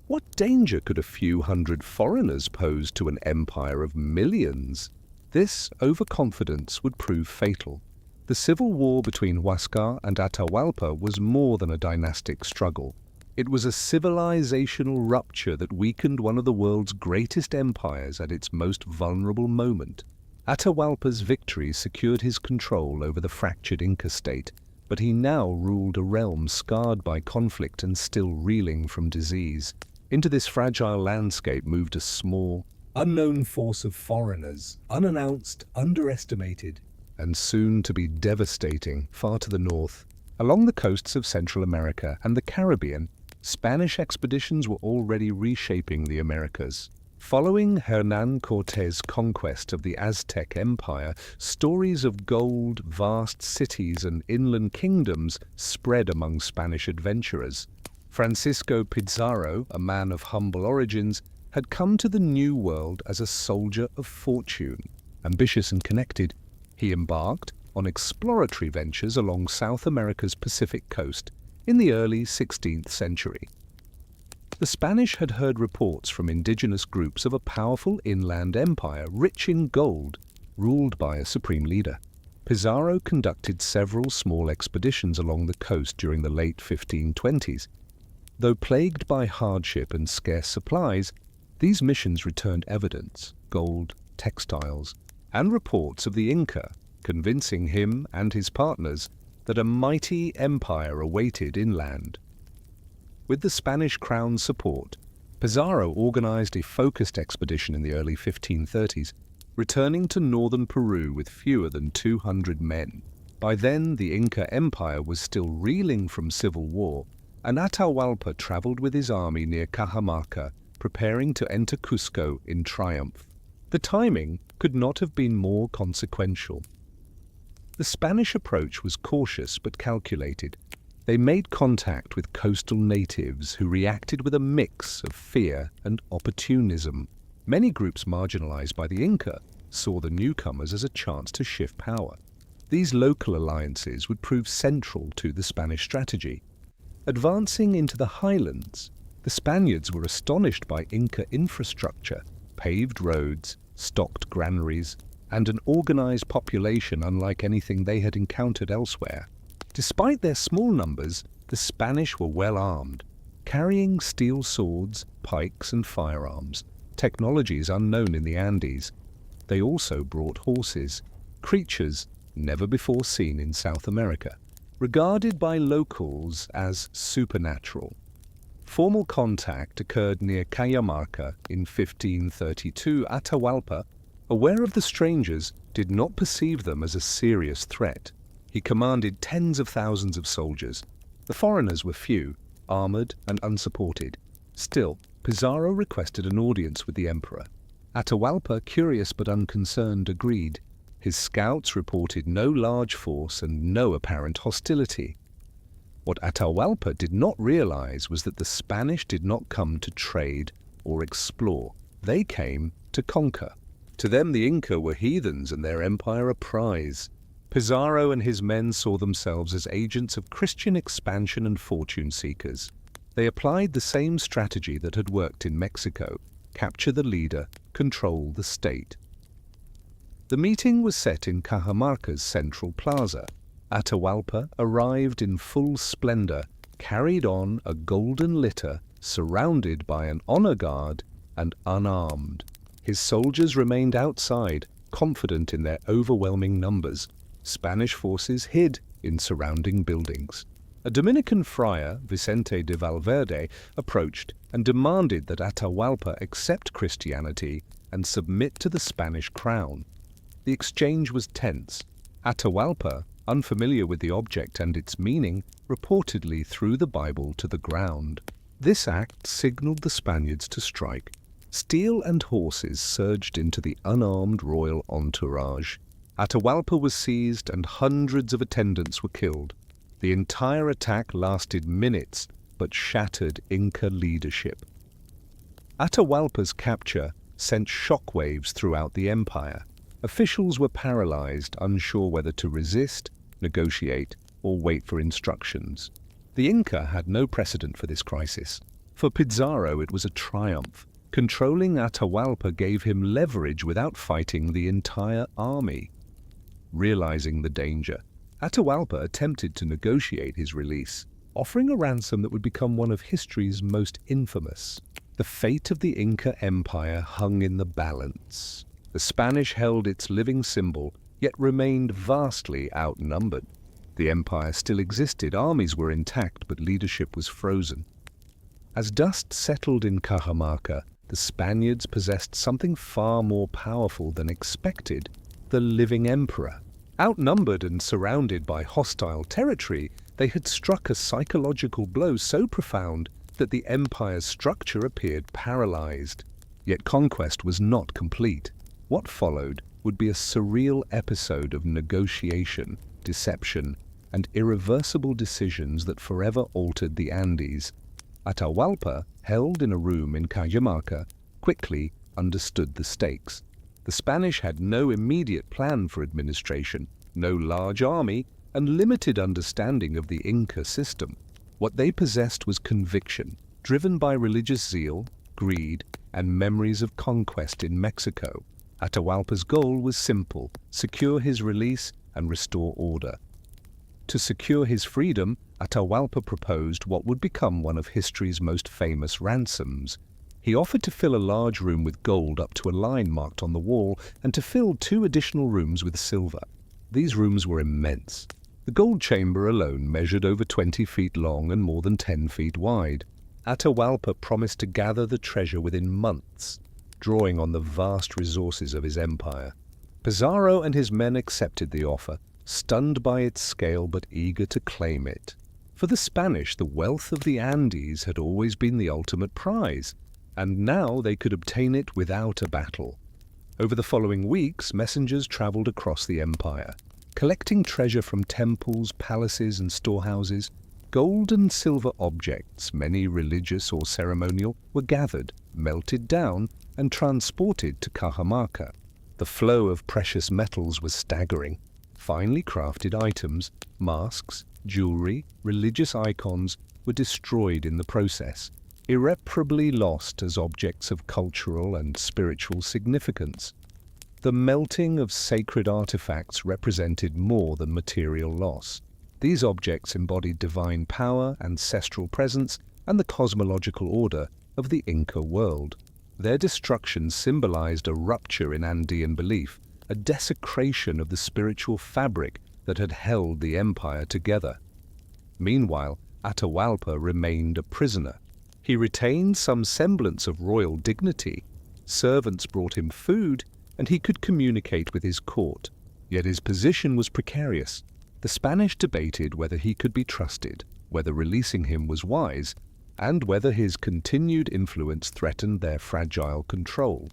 What danger could a few hundred foreigners pose to an empire of millions? This overconfidence would prove fatal. The civil war between Huascar and Atahualpa was more than a dynastic struggle. It was a civilizational rupture that weakened one of the world's greatest empires at its most vulnerable moment. Atahualpa's victory secured his control over the fractured Inca state, but he now ruled a realm scarred by conflict and still reeling from disease. Into this fragile landscape moved a small, unknown force of foreigners, unannounced, underestimated, and soon to be devastating, far to the north. Along the coasts of Central America and the Caribbean, Spanish expeditions were already reshaping the Americas. Following Hernán Cortés' conquest of the Aztec Empire, stories of gold, vast cities, and inland kingdoms spread among Spanish adventurers. Francisco Pizarro, a man of humble origins, had come to the New World as a soldier of fortune. Ambitious and connected, he embarked on exploratory ventures along South America's Pacific coast in the early 16th century. The Spanish had heard reports from indigenous groups of a powerful inland empire rich in gold, ruled by a supreme leader. Pizarro conducted several small expeditions along the coast during the late 1520s. Though plagued by hardship and scarce supplies, these missions returned evidence, gold, textiles, and reports of the Inca, convincing him and his partners that a mighty empire awaited inland. With the Spanish crown's support, Pizarro organized a focused expedition in the early 1530s, returning to northern Peru with fewer than 200 men. By then, the Inca Empire was still reeling from civil war, and Atahualpa traveled with his army near Cajamarca, preparing to enter Cusco in triumph. The timing could not have been more consequential. The Spanish approach was cautious but calculated. They made contact with coastal natives who reacted with a mix of fear and opportunism. Many groups marginalized by the Inca saw the newcomers as a chance to shift power. These local alliances would prove central to the Spanish strategy. Advancing into the highlands, the Spaniards were astonished by Inca infrastructure, paved roads, stocked granaries, and an organized population unlike anything they had encountered elsewhere. Despite their small numbers, the Spanish were well armed, carrying steel swords, pikes, and firearms, technologies unknown in the Andes. They also brought horses, creatures never before seen in South America, regarded by locals as supernatural. Formal contact occurred near Cajamarca in 1532. Atahualpa, aware of the strangers, did not perceive them as a serious threat. He commanded tens of thousands of soldiers. The foreigners were few, armored and unsupported. Still, Pizarro requested an audience with the emperor. Atahualpa, curious but unconcerned, agreed. His scouts reported no large force and no apparent hostility. What Atahualpa did not realize was that the Spanish did not come to trade or explore. They came to conquer. To them, the Inca were heathens and their empire a prize. Pizarro and his men saw themselves as agents of Christian expansion and fortune seekers. They applied the same strategy that had worked in Mexico: capture the leader, control the state. The meeting was set in Cajamarca's central plaza. Atahualpa arrived in full splendor, carried on a golden litter, surrounded by an honor guard and unarmed. His soldiers remained outside, confident in their overwhelming numbers. Spanish forces hid in surrounding buildings. A Dominican friar, Vicente de Valverde, approached and demanded that Atahualpa accept Christianity and submit to the Spanish crown. The exchange was tense. Atahualpa, unfamiliar with the object and its meaning, reportedly threw the Bible to the ground. This act signaled the Spaniards to strike. Steel and horses surged into the unarmed royal entourage. Atahualpa was seized and hundreds of attendants were killed. The entire attack lasted minutes, but shattered Inca leadership. Atahualpa's capture sent shockwaves throughout the empire. Officials were paralyzed, unsure whether to resist, negotiate, or wait for instructions. The Inca had no precedent for this crisis. For Pizarro, it was a triumph. Controlling Atahualpa gave him leverage without fighting the entire army. Realizing the danger, Atahualpa attempted to negotiate his release, offering a ransom that would become one of history's most infamous. The fate of the Inca Empire hung in the balance. The Spanish held its living symbol, yet remained vastly outnumbered. The empire still existed, armies were intact, but leadership was frozen. As dust settled in Cajamarca, the Spaniards possessed something far more powerful than expected: the living emperor. Outnumbered and surrounded by hostile territory, they had struck a psychological blow so profound that the empire's structure appeared paralyzed. Yet conquest was not complete. What followed would be a surreal episode of negotiation, deception, and irreversible decisions that forever altered the Andes. Atahualpa, held in a room in Cajamarca, quickly understood the stakes. The Spanish had no immediate plan for administration, no large army, and limited understanding of the Inca system. What they possessed was conviction, driven by religious zeal, greed, and memories of conquest in Mexico. Atahualpa's goal was simple: secure his release and restore order. To secure his freedom, Atahualpa proposed what would become one of history's most famous ransoms. He offered to fill a large room with gold up to a line marked on the wall, and to fill 2 additional rooms with silver. These rooms were immense. The gold chamber alone measured over 20 feet long and more than 10 feet wide. Atahualpa promised to gather the treasure within months, drawing on the vast resources of his empire. Pizarro and his men accepted the offer, stunned by its scale but eager to claim it. For the Spanish, the wealth of the Andes had always been the ultimate prize, and now they could obtain it without a battle. Over the following weeks, messengers traveled across the empire, collecting treasure from temples, palaces, and storehouses. Gold and silver objects, many religious or ceremonial, were gathered, melted down, and transported to Cajamarca. The flow of precious metals was staggering. Finely crafted items, masks, jewelry, religious icons were destroyed in the process, irreparably lost as objects of cultural and spiritual significance. The melting of sacred artifacts represented more than material loss. These objects embodied divine power, ancestral presence, and the cosmological order of the Inca world. Their destruction symbolized a rupture in Andean belief, a desecration of the spiritual fabric that had held the empire together. Meanwhile, Atahualpa remained a prisoner. He retained some semblance of royal dignity. Servants brought him food, and he could communicate with his court. Yet his position was precarious. The Spanish debated whether he could be trusted, whether releasing him was wise, and whether his continued influence threatened their fragile control.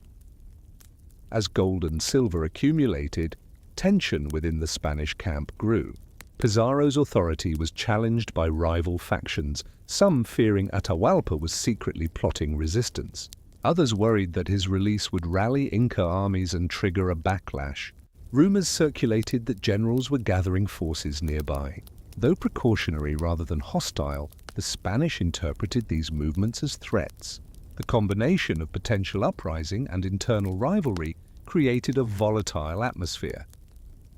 As gold and silver accumulated, tension within the Spanish camp grew. Pizarro's authority was challenged by rival factions, some fearing Atahualpa was secretly plotting resistance. Others worried that his release would rally Inca armies and trigger a backlash. Rumors circulated that generals were gathering forces nearby. Though precautionary rather than hostile, the Spanish interpreted these movements as threats. The combination of potential uprising and internal rivalry created a volatile atmosphere.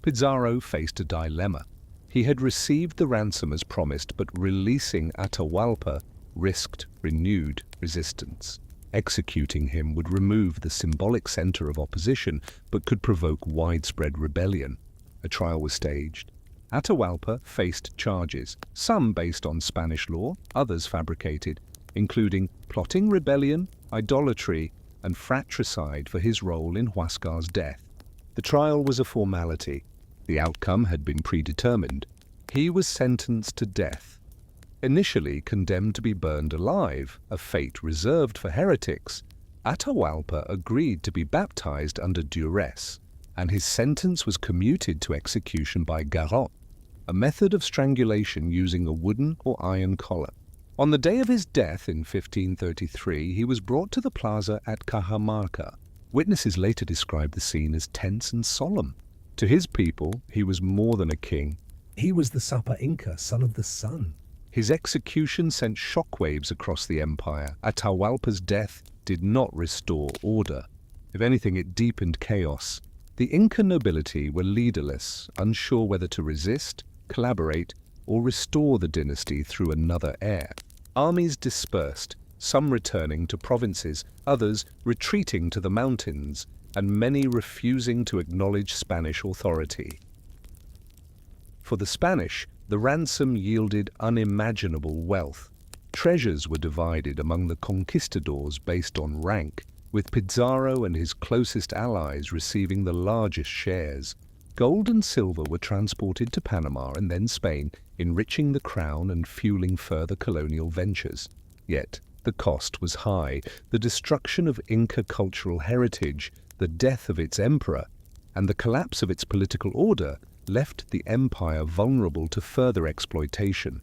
Pizarro faced a dilemma. He had received the ransom as promised, but releasing Atahualpa risked renewed resistance. Executing him would remove the symbolic center of opposition, but could provoke widespread rebellion. A trial was staged. Atahualpa faced charges, some based on Spanish law, others fabricated, including plotting rebellion, idolatry, and fratricide for his role in Huascar's death. The trial was a formality. The outcome had been predetermined. He was sentenced to death. Initially condemned to be burned alive, a fate reserved for heretics, Atahualpa agreed to be baptized under duress, and his sentence was commuted to execution by garrote, a method of strangulation using a wooden or iron collar. On the day of his death in 1533, he was brought to the plaza at Cajamarca. Witnesses later described the scene as tense and solemn. To his people, he was more than a king. He was the Sapa Inca, son of the sun. His execution sent shockwaves across the empire. Atahualpa's death did not restore order. If anything, it deepened chaos. The Inca nobility were leaderless, unsure whether to resist, collaborate, or restore the dynasty through another heir. Armies dispersed, some returning to provinces, others retreating to the mountains, and many refusing to acknowledge Spanish authority. For the Spanish, the ransom yielded unimaginable wealth. Treasures were divided among the conquistadors based on rank, with Pizarro and his closest allies receiving the largest shares. Gold and silver were transported to Panama and then Spain, enriching the crown and fueling further colonial ventures. Yet, the cost was high. The destruction of Inca cultural heritage, the death of its emperor, and the collapse of its political order left the empire vulnerable to further exploitation.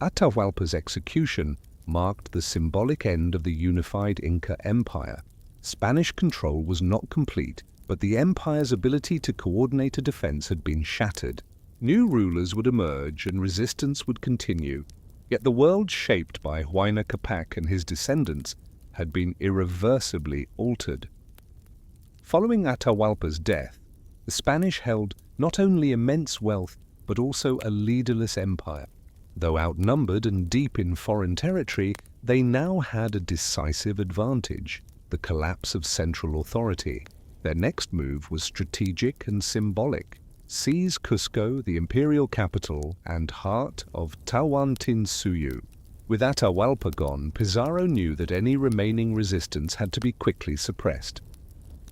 Atahualpa's execution marked the symbolic end of the unified Inca Empire. Spanish control was not complete, but the empire's ability to coordinate a defense had been shattered. New rulers would emerge and resistance would continue, yet the world shaped by Huayna Capac and his descendants had been irreversibly altered. Following Atahualpa's death, the Spanish held not only immense wealth but also a leaderless empire. Though outnumbered and deep in foreign territory, they now had a decisive advantage: the collapse of central authority. Their next move was strategic and symbolic: seize Cusco, the imperial capital and heart of Tawantinsuyu. With Atahualpa gone, Pizarro knew that any remaining resistance had to be quickly suppressed.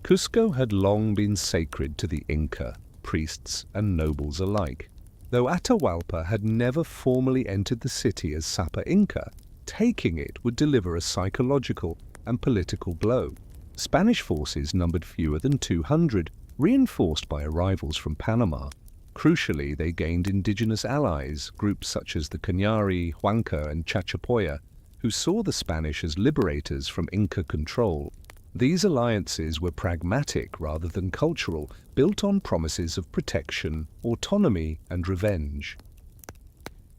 Cusco had long been sacred to the Inca, priests and nobles alike. Though Atahualpa had never formally entered the city as Sapa Inca, taking it would deliver a psychological and political blow. Spanish forces numbered fewer than 200, reinforced by arrivals from Panama. Crucially, they gained indigenous allies, groups such as the Cañari, Huanca, and Chachapoya, who saw the Spanish as liberators from Inca control. These alliances were pragmatic rather than cultural, built on promises of protection, autonomy, and revenge.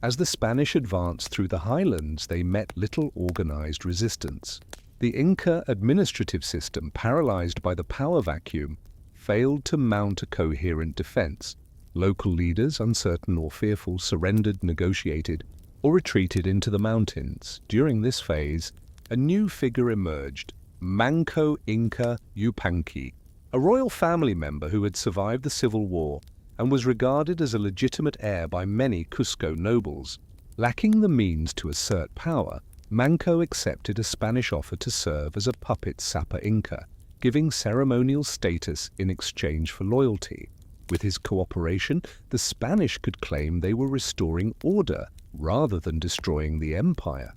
As the Spanish advanced through the highlands, they met little organized resistance. The Inca administrative system, paralyzed by the power vacuum, failed to mount a coherent defense. Local leaders, uncertain or fearful, surrendered, negotiated, or retreated into the mountains. During this phase, a new figure emerged: Manco Inca Yupanqui, a royal family member who had survived the civil war and was regarded as a legitimate heir by many Cusco nobles. Lacking the means to assert power, Manco accepted a Spanish offer to serve as a puppet Sapa Inca, giving ceremonial status in exchange for loyalty. With his cooperation, the Spanish could claim they were restoring order rather than destroying the empire.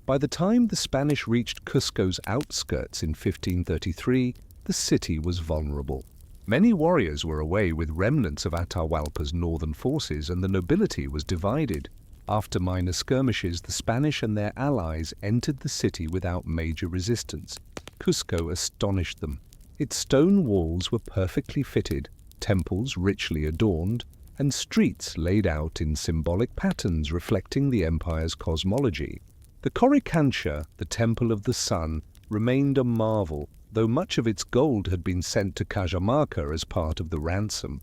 By the time the Spanish reached Cusco's outskirts in 1533, the city was vulnerable. Many warriors were away with remnants of Atahualpa's northern forces, and the nobility was divided. After minor skirmishes, the Spanish and their allies entered the city without major resistance. Cusco astonished them. Its stone walls were perfectly fitted, temples richly adorned, and streets laid out in symbolic patterns reflecting the empire's cosmology. The Coricancha, the Temple of the Sun, remained a marvel, though much of its gold had been sent to Cajamarca as part of the ransom.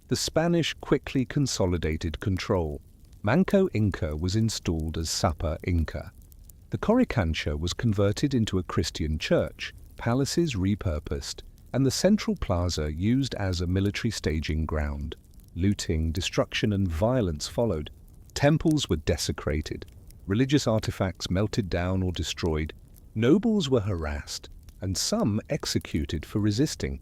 The Spanish quickly consolidated control. Manco Inca was installed as Sapa Inca. The Coricancha was converted into a Christian church, palaces repurposed, and the central plaza used as a military staging ground. Looting, destruction, and violence followed. Temples were desecrated. Religious artifacts melted down or destroyed. Nobles were harassed, and some executed for resisting.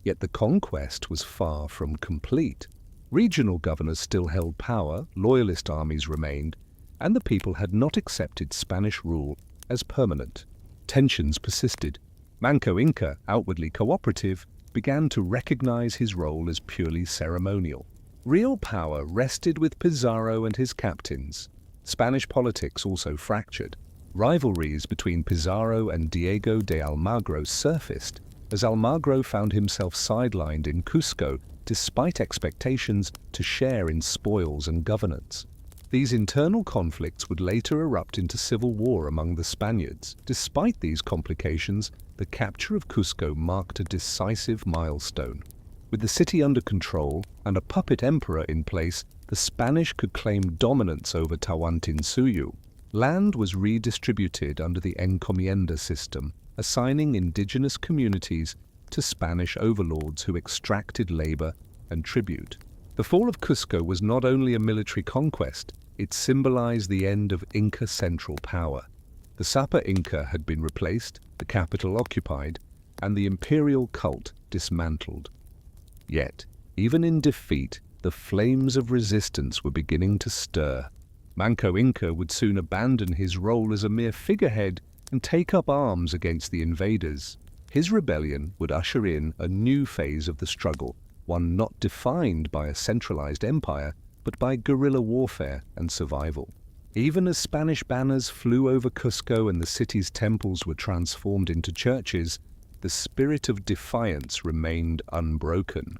Yet the conquest was far from complete. Regional governors still held power, loyalist armies remained, and the people had not accepted Spanish rule as permanent. Tensions persisted. Manco Inca, outwardly cooperative, began to recognize his role as purely ceremonial. Real power rested with Pizarro and his captains. Spanish politics also fractured. Rivalries between Pizarro and Diego de Almagro surfaced as Almagro found himself sidelined in Cusco despite expectations to share in spoils and governance. These internal conflicts would later erupt into civil war among the Spaniards. Despite these complications, the capture of Cusco marked a decisive milestone. With the city under control and a puppet emperor in place, the Spanish could claim dominance over Tawantinsuyu. Land was redistributed under the encomienda system, assigning indigenous communities to Spanish overlords who extracted labor and tribute. The fall of Cusco was not only a military conquest, it symbolized the end of Inca central power. The Sapa Inca had been replaced, the capital occupied, and the imperial cult dismantled. Yet, even in defeat, the flames of resistance were beginning to stir. Manco Inca would soon abandon his role as a mere figurehead and take up arms against the invaders. His rebellion would usher in a new phase of the struggle, one not defined by a centralized empire, but by guerrilla warfare and survival. Even as Spanish banners flew over Cusco and the city's temples were transformed into churches, the spirit of defiance remained unbroken.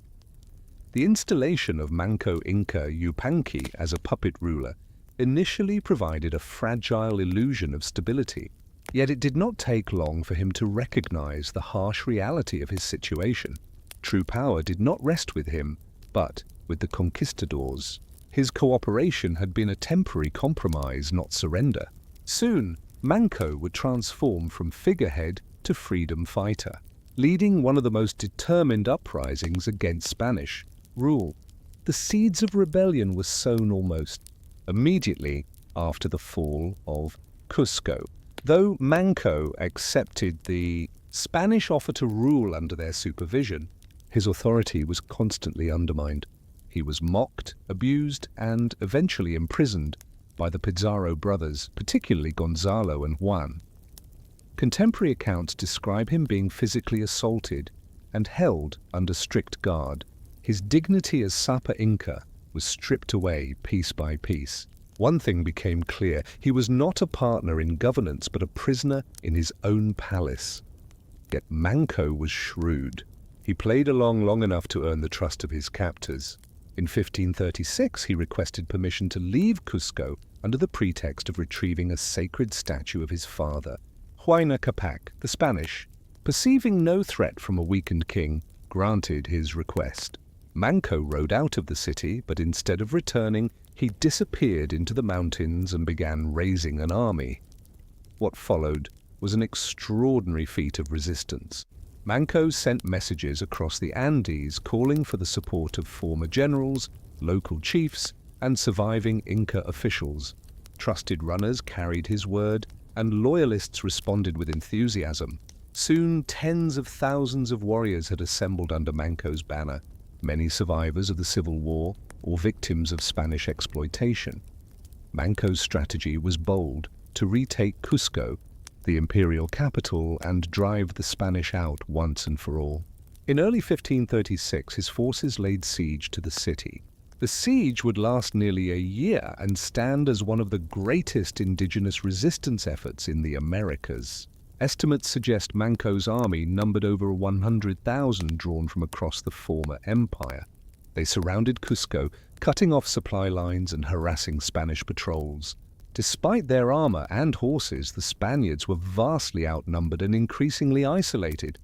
The installation of Manco Inca Yupanqui as a puppet ruler initially provided a fragile illusion of stability, yet it did not take long for him to recognize the harsh reality of his situation. True power did not rest with him, but with the conquistadors. His cooperation had been a temporary compromise, not surrender. Soon, Manco would transform from figurehead to freedom fighter, leading one of the most determined uprisings against Spanish rule. The seeds of rebellion were sown almost immediately after the fall of Cusco. Though Manco accepted the Spanish offer to rule under their supervision, his authority was constantly undermined. He was mocked, abused, and eventually imprisoned by the Pizarro brothers, particularly Gonzalo and Juan. Contemporary accounts describe him being physically assaulted and held under strict guard. His dignity as Sapa Inca was stripped away piece by piece. One thing became clear: he was not a partner in governance, but a prisoner in his own palace. Yet Manco was shrewd. He played along long enough to earn the trust of his captors. In 1536, he requested permission to leave Cusco under the pretext of retrieving a sacred statue of his father. Huayna Capac, the Spanish, perceiving no threat from a weakened king, granted his request. Manco rode out of the city, but instead of returning, he disappeared into the mountains and began raising an army. What followed was an extraordinary feat of resistance. Manco sent messages across the Andes calling for the support of former generals, local chiefs, and surviving Inca officials. Trusted runners carried his word, and loyalists responded with enthusiasm. Soon, tens of thousands of warriors had assembled under Manco's banner, many survivors of the Civil War or victims of Spanish exploitation. Manco's strategy was bold: to retake Cusco, the imperial capital, and drive the Spanish out once and for all. In early 1536, his forces laid siege to the city. The siege would last nearly a year and stand as one of the greatest indigenous resistance efforts in the Americas. Estimates suggest Manco's army numbered over 100,000 drawn from across the former empire. They surrounded Cusco, cutting off supply lines and harassing Spanish patrols. Despite their armor and horses, the Spaniards were vastly outnumbered and increasingly isolated.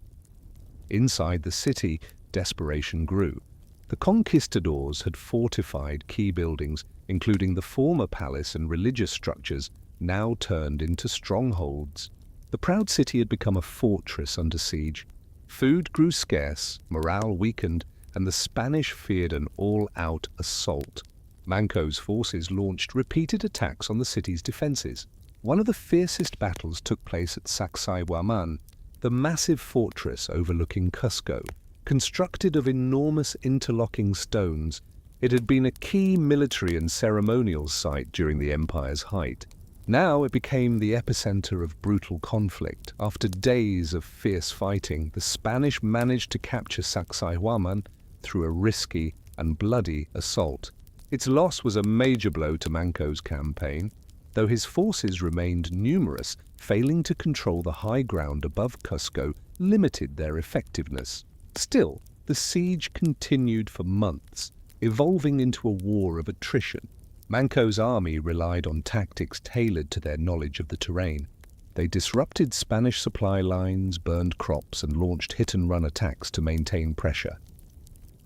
Inside the city, desperation grew. The conquistadors had fortified key buildings, including the former palace and religious structures, now turned into strongholds. The proud city had become a fortress under siege. Food grew scarce, morale weakened, and the Spanish feared an all-out assault. Manco's forces launched repeated attacks on the city's defenses. One of the fiercest battles took place at Sacsayhuaman, the massive fortress overlooking Cusco. Constructed of enormous interlocking stones, it had been a key military and ceremonial site during the empire's height. Now it became the epicenter of brutal conflict. After days of fierce fighting, the Spanish managed to capture Sacsayhuaman through a risky and bloody assault. Its loss was a major blow to Manco's campaign, though his forces remained numerous. Failing to control the high ground above Cusco limited their effectiveness. Still, the siege continued for months, evolving into a war of attrition. Manco's army relied on tactics tailored to their knowledge of the terrain. They disrupted Spanish supply lines, burned crops, and launched hit-and-run attacks to maintain pressure.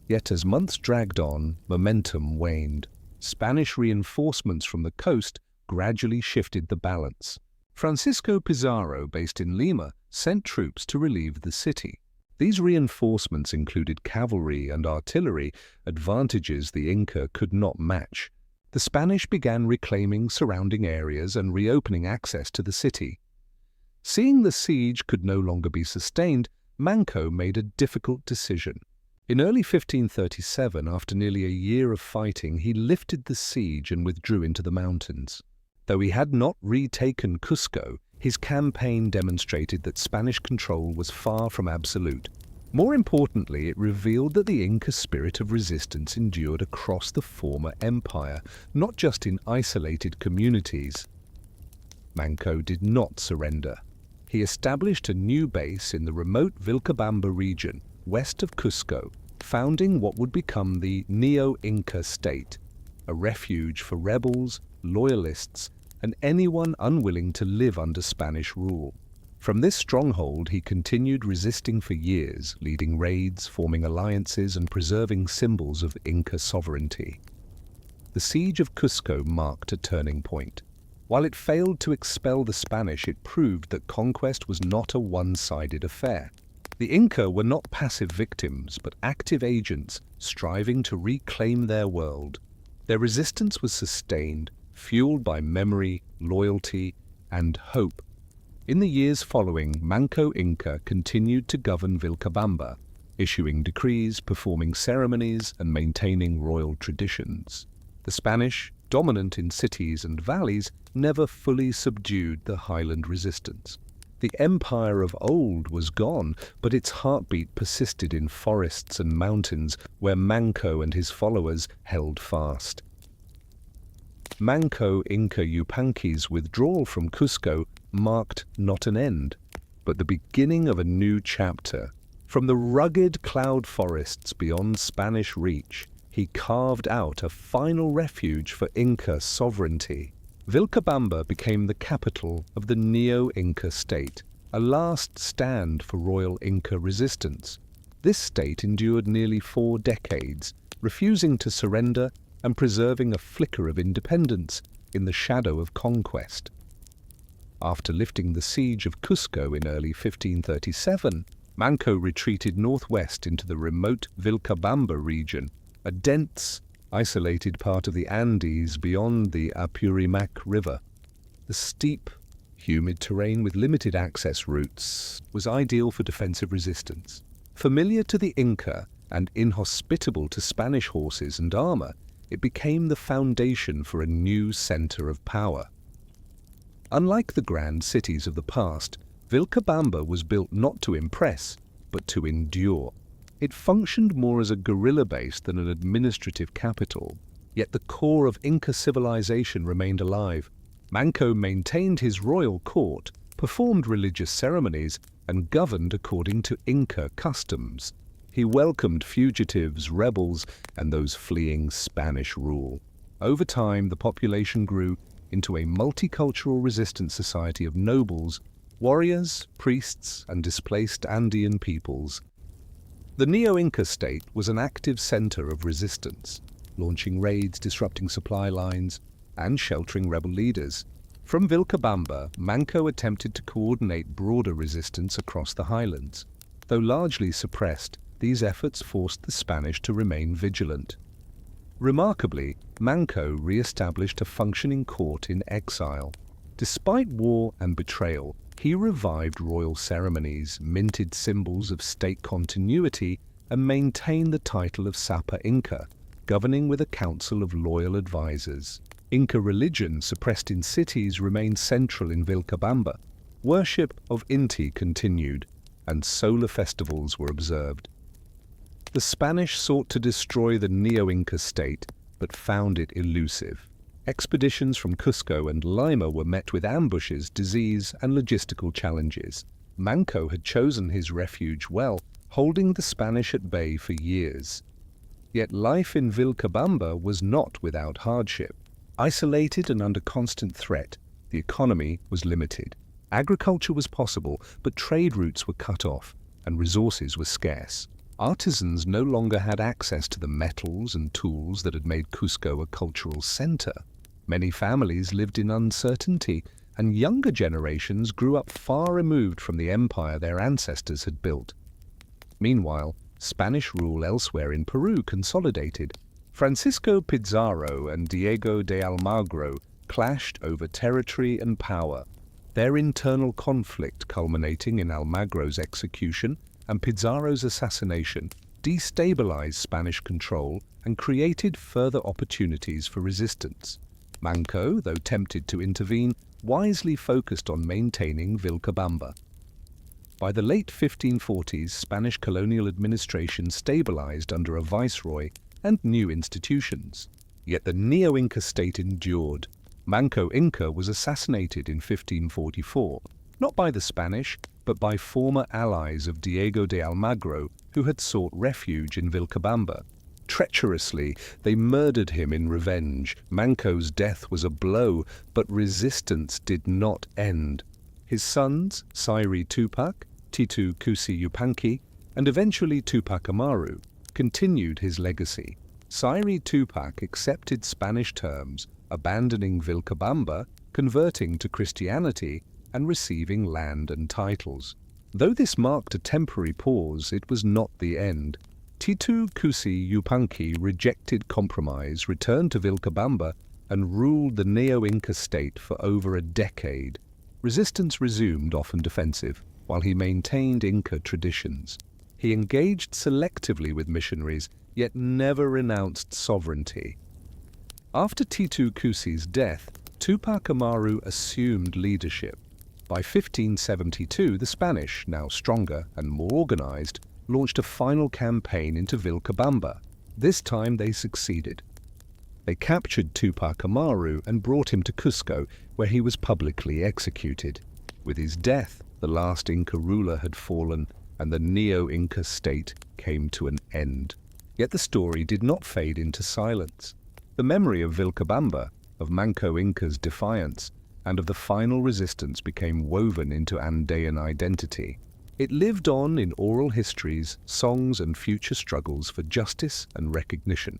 Yet as months dragged on, momentum waned. Spanish reinforcements from the coast gradually shifted the balance. Francisco Pizarro, based in Lima, sent troops to relieve the city. These reinforcements included cavalry and artillery, advantages the Inca could not match. The Spanish began reclaiming surrounding areas and reopening access to the city. Seeing the siege could no longer be sustained, Manco made a difficult decision. In early 1537, after nearly a year of fighting, he lifted the siege and withdrew into the mountains. Though he had not retaken Cusco, his campaign demonstrated that Spanish control was far from absolute. More importantly, it revealed that the Inca spirit of resistance endured across the former empire, not just in isolated communities. Manco did not surrender. He established a new base in the remote Vilcabamba region, west of Cusco, founding what would become the Neo-Inca state, a refuge for rebels, loyalists, and anyone unwilling to live under Spanish rule. From this stronghold, he continued resisting for years, leading raids, forming alliances, and preserving symbols of Inca sovereignty. The siege of Cusco marked a turning point. While it failed to expel the Spanish, it proved that conquest was not a one-sided affair. The Inca were not passive victims, but active agents striving to reclaim their world. Their resistance was sustained, fueled by memory, loyalty, and hope. In the years following, Manco Inca continued to govern Vilcabamba, issuing decrees, performing ceremonies, and maintaining royal traditions. The Spanish, dominant in cities and valleys, never fully subdued the highland resistance. The empire of old was gone, but its heartbeat persisted in forests and mountains where Manco and his followers held fast. Manco Inca Yupanqui's withdrawal from Cusco marked not an end, but the beginning of a new chapter. From the rugged cloud forests beyond Spanish reach, he carved out a final refuge for Inca sovereignty. Vilcabamba became the capital of the Neo-Inca state, a last stand for royal Inca resistance. This state endured nearly 4 decades, refusing to surrender and preserving a flicker of independence in the shadow of conquest. After lifting the siege of Cusco in early 1537, Manco retreated northwest into the remote Vilcabamba region, a dense, isolated part of the Andes beyond the Apurimac River. The steep, humid terrain with limited access routes was ideal for defensive resistance. Familiar to the Inca and inhospitable to Spanish horses and armor, it became the foundation for a new center of power. Unlike the grand cities of the past, Vilcabamba was built not to impress, but to endure. It functioned more as a guerrilla base than an administrative capital, yet the core of Inca civilization remained alive. Manco maintained his royal court, performed religious ceremonies, and governed according to Inca customs. He welcomed fugitives, rebels, and those fleeing Spanish rule. Over time, the population grew into a multicultural resistance society of nobles, warriors, priests, and displaced Andean peoples. The Neo-Inca state was an active center of resistance, launching raids, disrupting supply lines, and sheltering rebel leaders. From Vilcabamba, Manco attempted to coordinate broader resistance across the highlands. Though largely suppressed, these efforts forced the Spanish to remain vigilant. Remarkably, Manco re-established a functioning court in exile. Despite war and betrayal, he revived royal ceremonies, minted symbols of state continuity, and maintained the title of Sapa Inca, governing with a council of loyal advisors. Inca religion, suppressed in cities, remained central in Vilcabamba. Worship of Inti continued, and solar festivals were observed. The Spanish sought to destroy the Neo-Inca state, but found it elusive. Expeditions from Cusco and Lima were met with ambushes, disease, and logistical challenges. Manco had chosen his refuge well, holding the Spanish at bay for years. Yet life in Vilcabamba was not without hardship. Isolated and under constant threat, the economy was limited. Agriculture was possible, but trade routes were cut off, and resources were scarce. Artisans no longer had access to the metals and tools that had made Cusco a cultural center. Many families lived in uncertainty, and younger generations grew up far removed from the empire their ancestors had built. Meanwhile, Spanish rule elsewhere in Peru consolidated. Francisco Pizarro and Diego de Almagro clashed over territory and power, their internal conflict culminating in Almagro's execution and Pizarro's assassination destabilized Spanish control and created further opportunities for resistance. Manco, though tempted to intervene, wisely focused on maintaining Vilcabamba. By the late 1540s, Spanish colonial administration stabilized under a viceroy and new institutions. Yet the Neo-Inca state endured. Manco Inca was assassinated in 1544, not by the Spanish, but by former allies of Diego de Almagro who had sought refuge in Vilcabamba. Treacherously, they murdered him in revenge. Manco's death was a blow, but resistance did not end. His sons, Sayri Tupac, Titu Cusi Yupanqui, and eventually Tupac Amaru, continued his legacy. Sayri Tupac accepted Spanish terms, abandoning Vilcabamba, converting to Christianity, and receiving land and titles. Though this marked a temporary pause, it was not the end. Titu Cusi Yupanqui rejected compromise, returned to Vilcabamba, and ruled the Neo-Inca state for over a decade. Resistance resumed, often defensive, while he maintained Inca traditions. He engaged selectively with missionaries, yet never renounced sovereignty. After Titu Cusi's death, Tupac Amaru assumed leadership. By 1572, the Spanish, now stronger and more organized, launched a final campaign into Vilcabamba. This time they succeeded. They captured Tupac Amaru and brought him to Cusco, where he was publicly executed. With his death, the last Inca ruler had fallen, and the Neo-Inca state came to an end. Yet the story did not fade into silence. The memory of Vilcabamba, of Manco Inca's defiance, and of the final resistance became woven into Andean identity. It lived on in oral histories, songs, and future struggles for justice and recognition.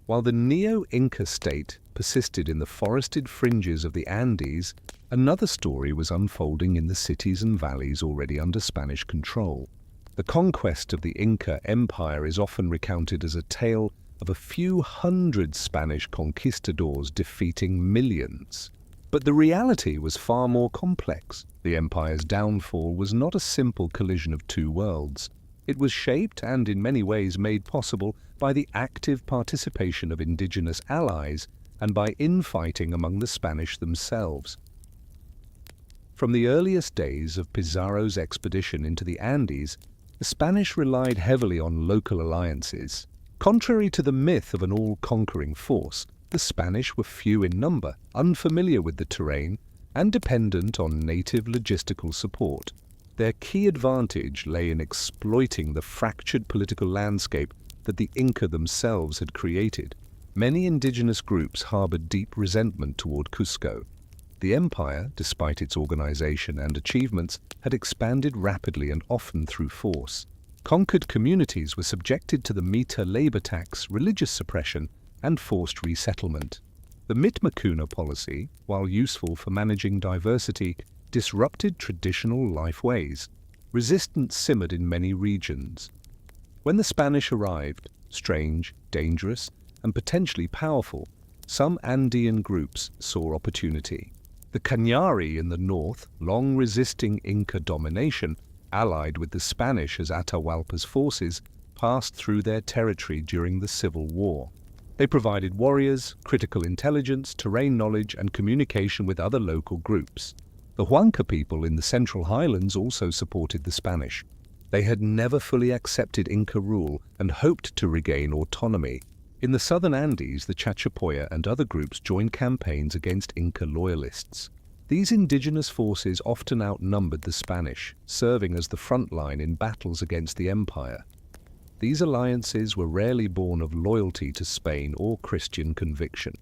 While the Neo-Inca state persisted in the forested fringes of the Andes, another story was unfolding in the cities and valleys already under Spanish control. The conquest of the Inca Empire is often recounted as a tale of a few hundred Spanish conquistadors defeating millions. But the reality was far more complex. The empire's downfall was not a simple collision of two worlds. It was shaped and in many ways made possible by the active participation of indigenous allies and by infighting among the Spanish themselves. From the earliest days of Pizarro's expedition into the Andes, the Spanish relied heavily on local alliances. Contrary to the myth of an all-conquering force, the Spanish were few in number, unfamiliar with the terrain, and dependent on native logistical support. Their key advantage lay in exploiting the fractured political landscape that the Inca themselves had created. Many indigenous groups harbored deep resentment toward Cusco. The empire, despite its organization and achievements, had expanded rapidly and often through force. Conquered communities were subjected to the Mita labor tax, religious suppression, and forced resettlement. The Mitmakuna policy, while useful for managing diversity, disrupted traditional life ways. Resistance simmered in many regions. When the Spanish arrived, strange, dangerous, and potentially powerful, some Andean groups saw opportunity. The Cañari in the north, long resisting Inca domination, allied with the Spanish as Atahualpa's forces, passed through their territory during the Civil War. They provided warriors, critical intelligence, terrain knowledge, and communication with other local groups. The Huanca people in the Central Highlands also supported the Spanish. They had never fully accepted Inca rule and hoped to regain autonomy. In the southern Andes, the Chachapoya and other groups joined campaigns against Inca loyalists. These indigenous forces often outnumbered the Spanish, serving as the front line in battles against the empire. These alliances were rarely born of loyalty to Spain or Christian conviction.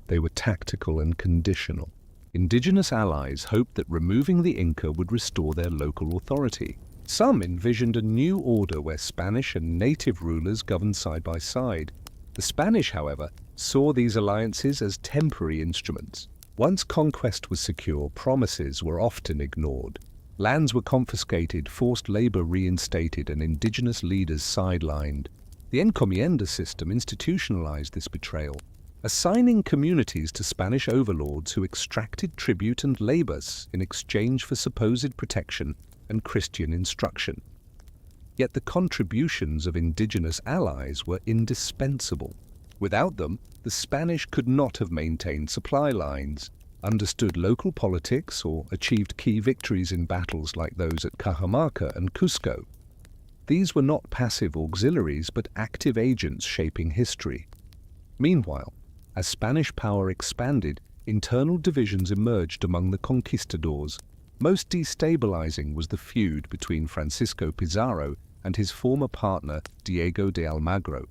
They were tactical and conditional. Indigenous allies hoped that removing the Inca would restore their local authority. Some envisioned a new order where Spanish and native rulers governed side by side. The Spanish, however, saw these alliances as temporary instruments. Once conquest was secure, promises were often ignored. Lands were confiscated, forced labor reinstated, and indigenous leaders sidelined. The encomienda system institutionalized this betrayal, assigning communities to Spanish overlords who extracted tribute and labor in exchange for supposed protection and Christian instruction. Yet the contributions of indigenous allies were indispensable. Without them, the Spanish could not have maintained supply lines, understood local politics, or achieved key victories in battles like those at Cajamarca and Cusco. These were not passive auxiliaries, but active agents shaping history. Meanwhile, as Spanish power expanded, internal divisions emerged among the conquistadors. Most destabilizing was the feud between Francisco Pizarro and his former partner Diego de Almagro.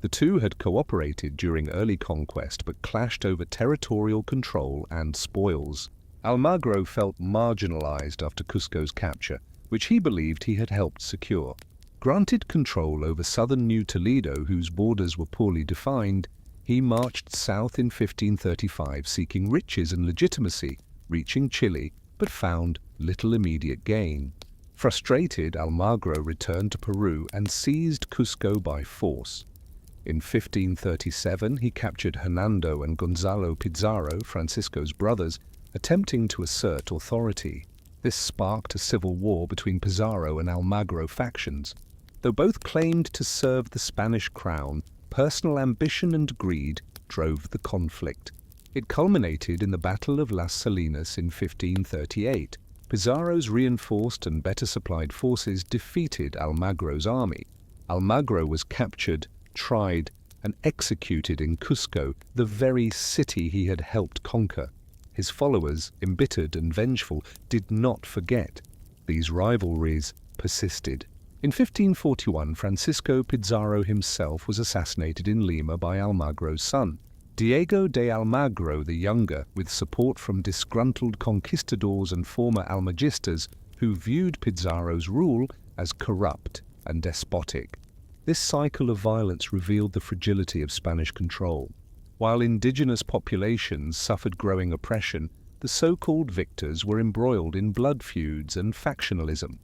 The two had cooperated during early conquest but clashed over territorial control and spoils. Almagro felt marginalized after Cusco's capture, which he believed he had helped secure. Granted control over southern New Toledo, whose borders were poorly defined, he marched south in 1535 seeking riches and legitimacy, reaching Chile, but found little immediate gain. Frustrated, Almagro returned to Peru and seized Cusco by force. In 1537, he captured Hernando and Gonzalo Pizarro, Francisco's brothers, attempting to assert authority. This sparked a civil war between Pizarro and Almagro factions. Though both claimed to serve the Spanish crown, personal ambition and greed drove the conflict. It culminated in the Battle of Las Salinas in 1538. Pizarro's reinforced and better supplied forces defeated Almagro's army. Almagro was captured, tried, and executed in Cusco, the very city he had helped conquer. His followers, embittered and vengeful, did not forget. These rivalries persisted. In 1541, Francisco Pizarro himself was assassinated in Lima by Almagro's son, Diego de Almagro the Younger, with support from disgruntled conquistadors and former Almagistas who viewed Pizarro's rule as corrupt and despotic. This cycle of violence revealed the fragility of Spanish control. While indigenous populations suffered growing oppression, the so-called victors were embroiled in blood feuds and factionalism.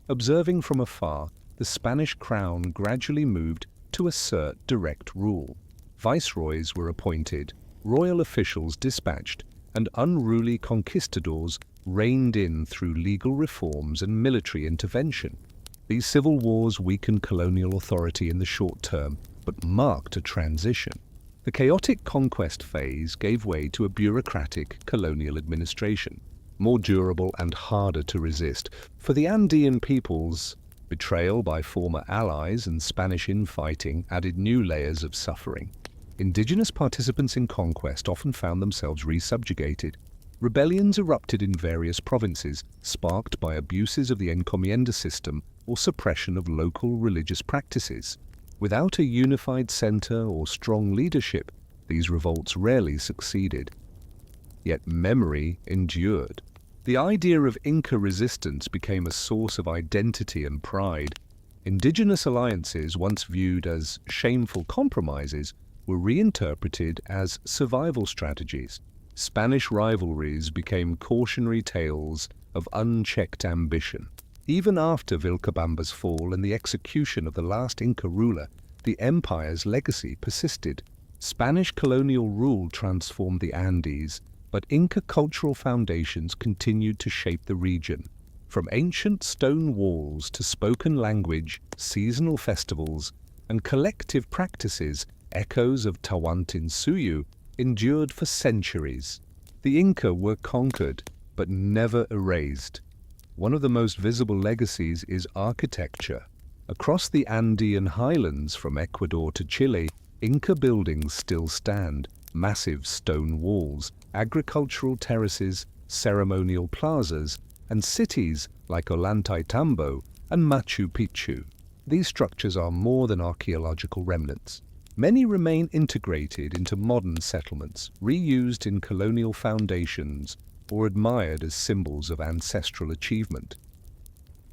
Observing from afar, the Spanish crown gradually moved to assert direct rule. Viceroys were appointed, royal officials dispatched, and unruly conquistadors reined in through legal reforms and military intervention. These civil wars weakened colonial authority in the short term, but marked a transition. The chaotic conquest phase gave way to a bureaucratic colonial administration, more durable and harder to resist. For the Andean peoples, betrayal by former allies and Spanish infighting added new layers of suffering. Indigenous participants in conquest often found themselves resubjugated. Rebellions erupted in various provinces, sparked by abuses of the encomienda system or suppression of local religious practices. Without a unified center or strong leadership, these revolts rarely succeeded. Yet memory endured. The idea of Inca resistance became a source of identity and pride. Indigenous alliances, once viewed as shameful compromises, were reinterpreted as survival strategies. Spanish rivalries became cautionary tales of unchecked ambition. Even after Vilcabamba's fall and the execution of the last Inca ruler, the empire's legacy persisted. Spanish colonial rule transformed the Andes, but Inca cultural foundations continued to shape the region. From ancient stone walls to spoken language, seasonal festivals, and collective practices, echoes of Tawantinsuyu endured for centuries. The Inca were conquered, but never erased. One of the most visible legacies is architecture. Across the Andean highlands from Ecuador to Chile, Inca buildings still stand: massive stone walls, agricultural terraces, ceremonial plazas, and cities like Ollantaytambo and Machu Picchu. These structures are more than archaeological remnants. Many remain integrated into modern settlements, reused in colonial foundations, or admired as symbols of ancestral achievement.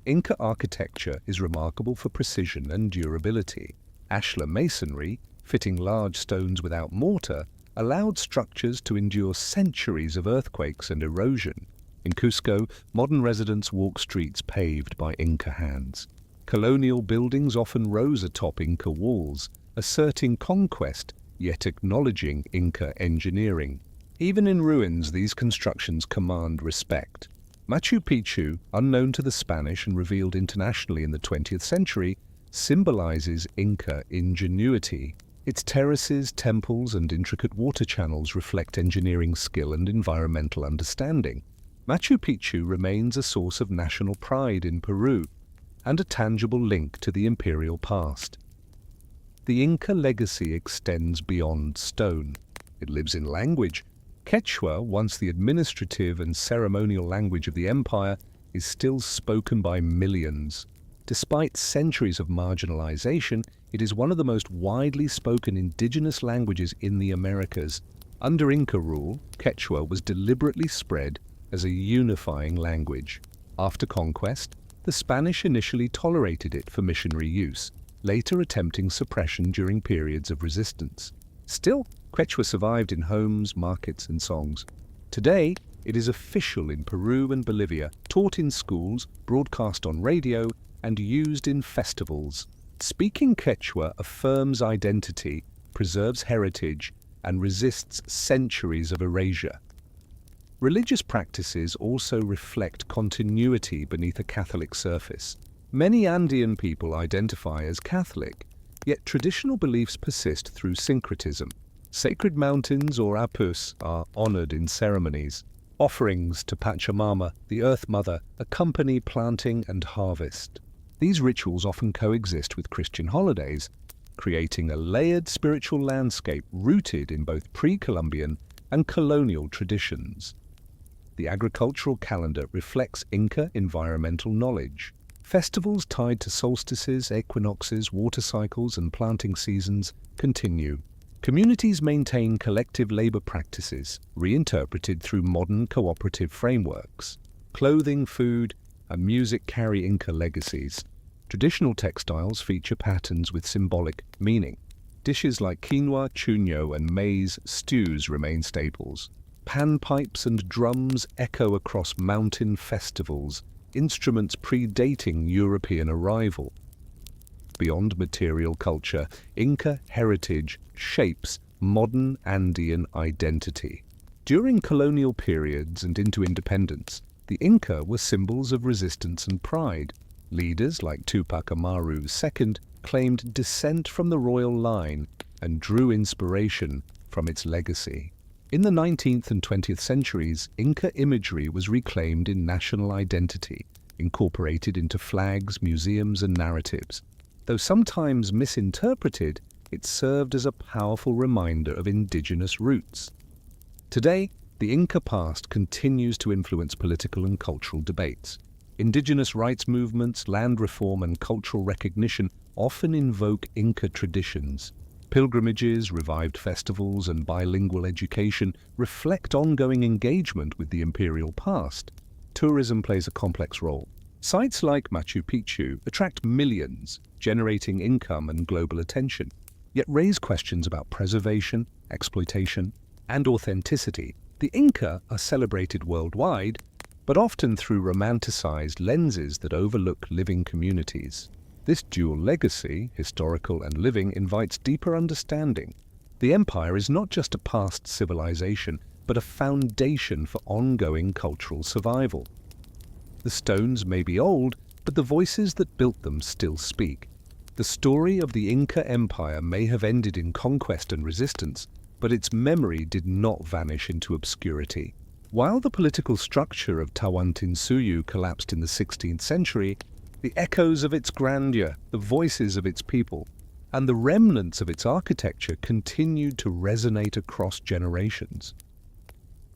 Inca architecture is remarkable for precision and durability. Ashlar masonry, fitting large stones without mortar, allowed structures to endure centuries of earthquakes and erosion. In Cusco, modern residents walk streets paved by Inca hands. Colonial buildings often rose atop Inca walls, asserting conquest, yet acknowledging Inca engineering. Even in ruins, these constructions command respect. Machu Picchu, unknown to the Spanish and revealed internationally in the 20th century, symbolizes Inca ingenuity. Its terraces, temples, and intricate water channels reflect engineering skill and environmental understanding. Machu Picchu remains a source of national pride in Peru and a tangible link to the imperial past. The Inca legacy extends beyond stone. It lives in language. Quechua, once the administrative and ceremonial language of the empire, is still spoken by millions. Despite centuries of marginalization, it is one of the most widely spoken indigenous languages in the Americas. Under Inca rule, Quechua was deliberately spread as a unifying language. After conquest, the Spanish initially tolerated it for missionary use, later attempting suppression during periods of resistance. Still, Quechua survived in homes, markets, and songs. Today, it is official in Peru and Bolivia, taught in schools, broadcast on radio, and used in festivals. Speaking Quechua affirms identity, preserves heritage, and resists centuries of erasure. Religious practices also reflect continuity beneath a Catholic surface. Many Andean people identify as Catholic, yet traditional beliefs persist through syncretism. Sacred mountains or apus are honored in ceremonies. Offerings to Pachamama, the Earth Mother, accompany planting and harvest. These rituals often coexist with Christian holidays, creating a layered spiritual landscape rooted in both pre-Columbian and colonial traditions. The agricultural calendar reflects Inca environmental knowledge. Festivals tied to solstices, equinoxes, water cycles, and planting seasons continue. Communities maintain collective labor practices, reinterpreted through modern cooperative frameworks. Clothing, food, and music carry Inca legacies. Traditional textiles feature patterns with symbolic meaning. Dishes like quinoa, chuño, and maize stews remain staples. Panpipes and drums echo across mountain festivals, instruments predating European arrival. Beyond material culture, Inca heritage shapes modern Andean identity. During colonial periods and into independence, the Inca were symbols of resistance and pride. Leaders like Tupac Amaru II claimed descent from the royal line and drew inspiration from its legacy. In the 19th and 20th centuries, Inca imagery was reclaimed in national identity, incorporated into flags, museums, and narratives. Though sometimes misinterpreted, it served as a powerful reminder of indigenous roots. Today, the Inca past continues to influence political and cultural debates. Indigenous rights movements, land reform, and cultural recognition often invoke Inca traditions. Pilgrimages, revived festivals, and bilingual education reflect ongoing engagement with the imperial past. Tourism plays a complex role. Sites like Machu Picchu attract millions, generating income and global attention, yet raise questions about preservation, exploitation, and authenticity. The Inca are celebrated worldwide, but often through romanticized lenses that overlook living communities. This dual legacy, historical and living, invites deeper understanding. The empire is not just a past civilization, but a foundation for ongoing cultural survival. The stones may be old, but the voices that built them still speak. The story of the Inca Empire may have ended in conquest and resistance, but its memory did not vanish into obscurity. While the political structure of Tawantinsuyu collapsed in the 16th century, the echoes of its grandeur, the voices of its people, and the remnants of its architecture continued to resonate across generations.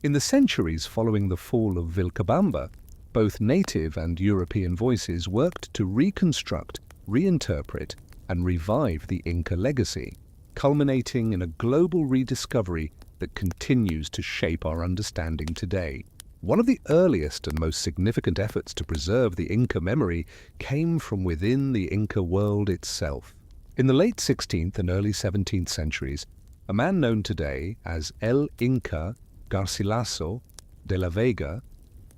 In the centuries following the fall of Vilcabamba, both native and European voices worked to reconstruct, reinterpret, and revive the Inca legacy, culminating in a global rediscovery that continues to shape our understanding today. One of the earliest and most significant efforts to preserve the Inca memory came from within the Inca world itself. In the late 16th and early 17th centuries, a man known today as El Inca Garcilaso de la Vega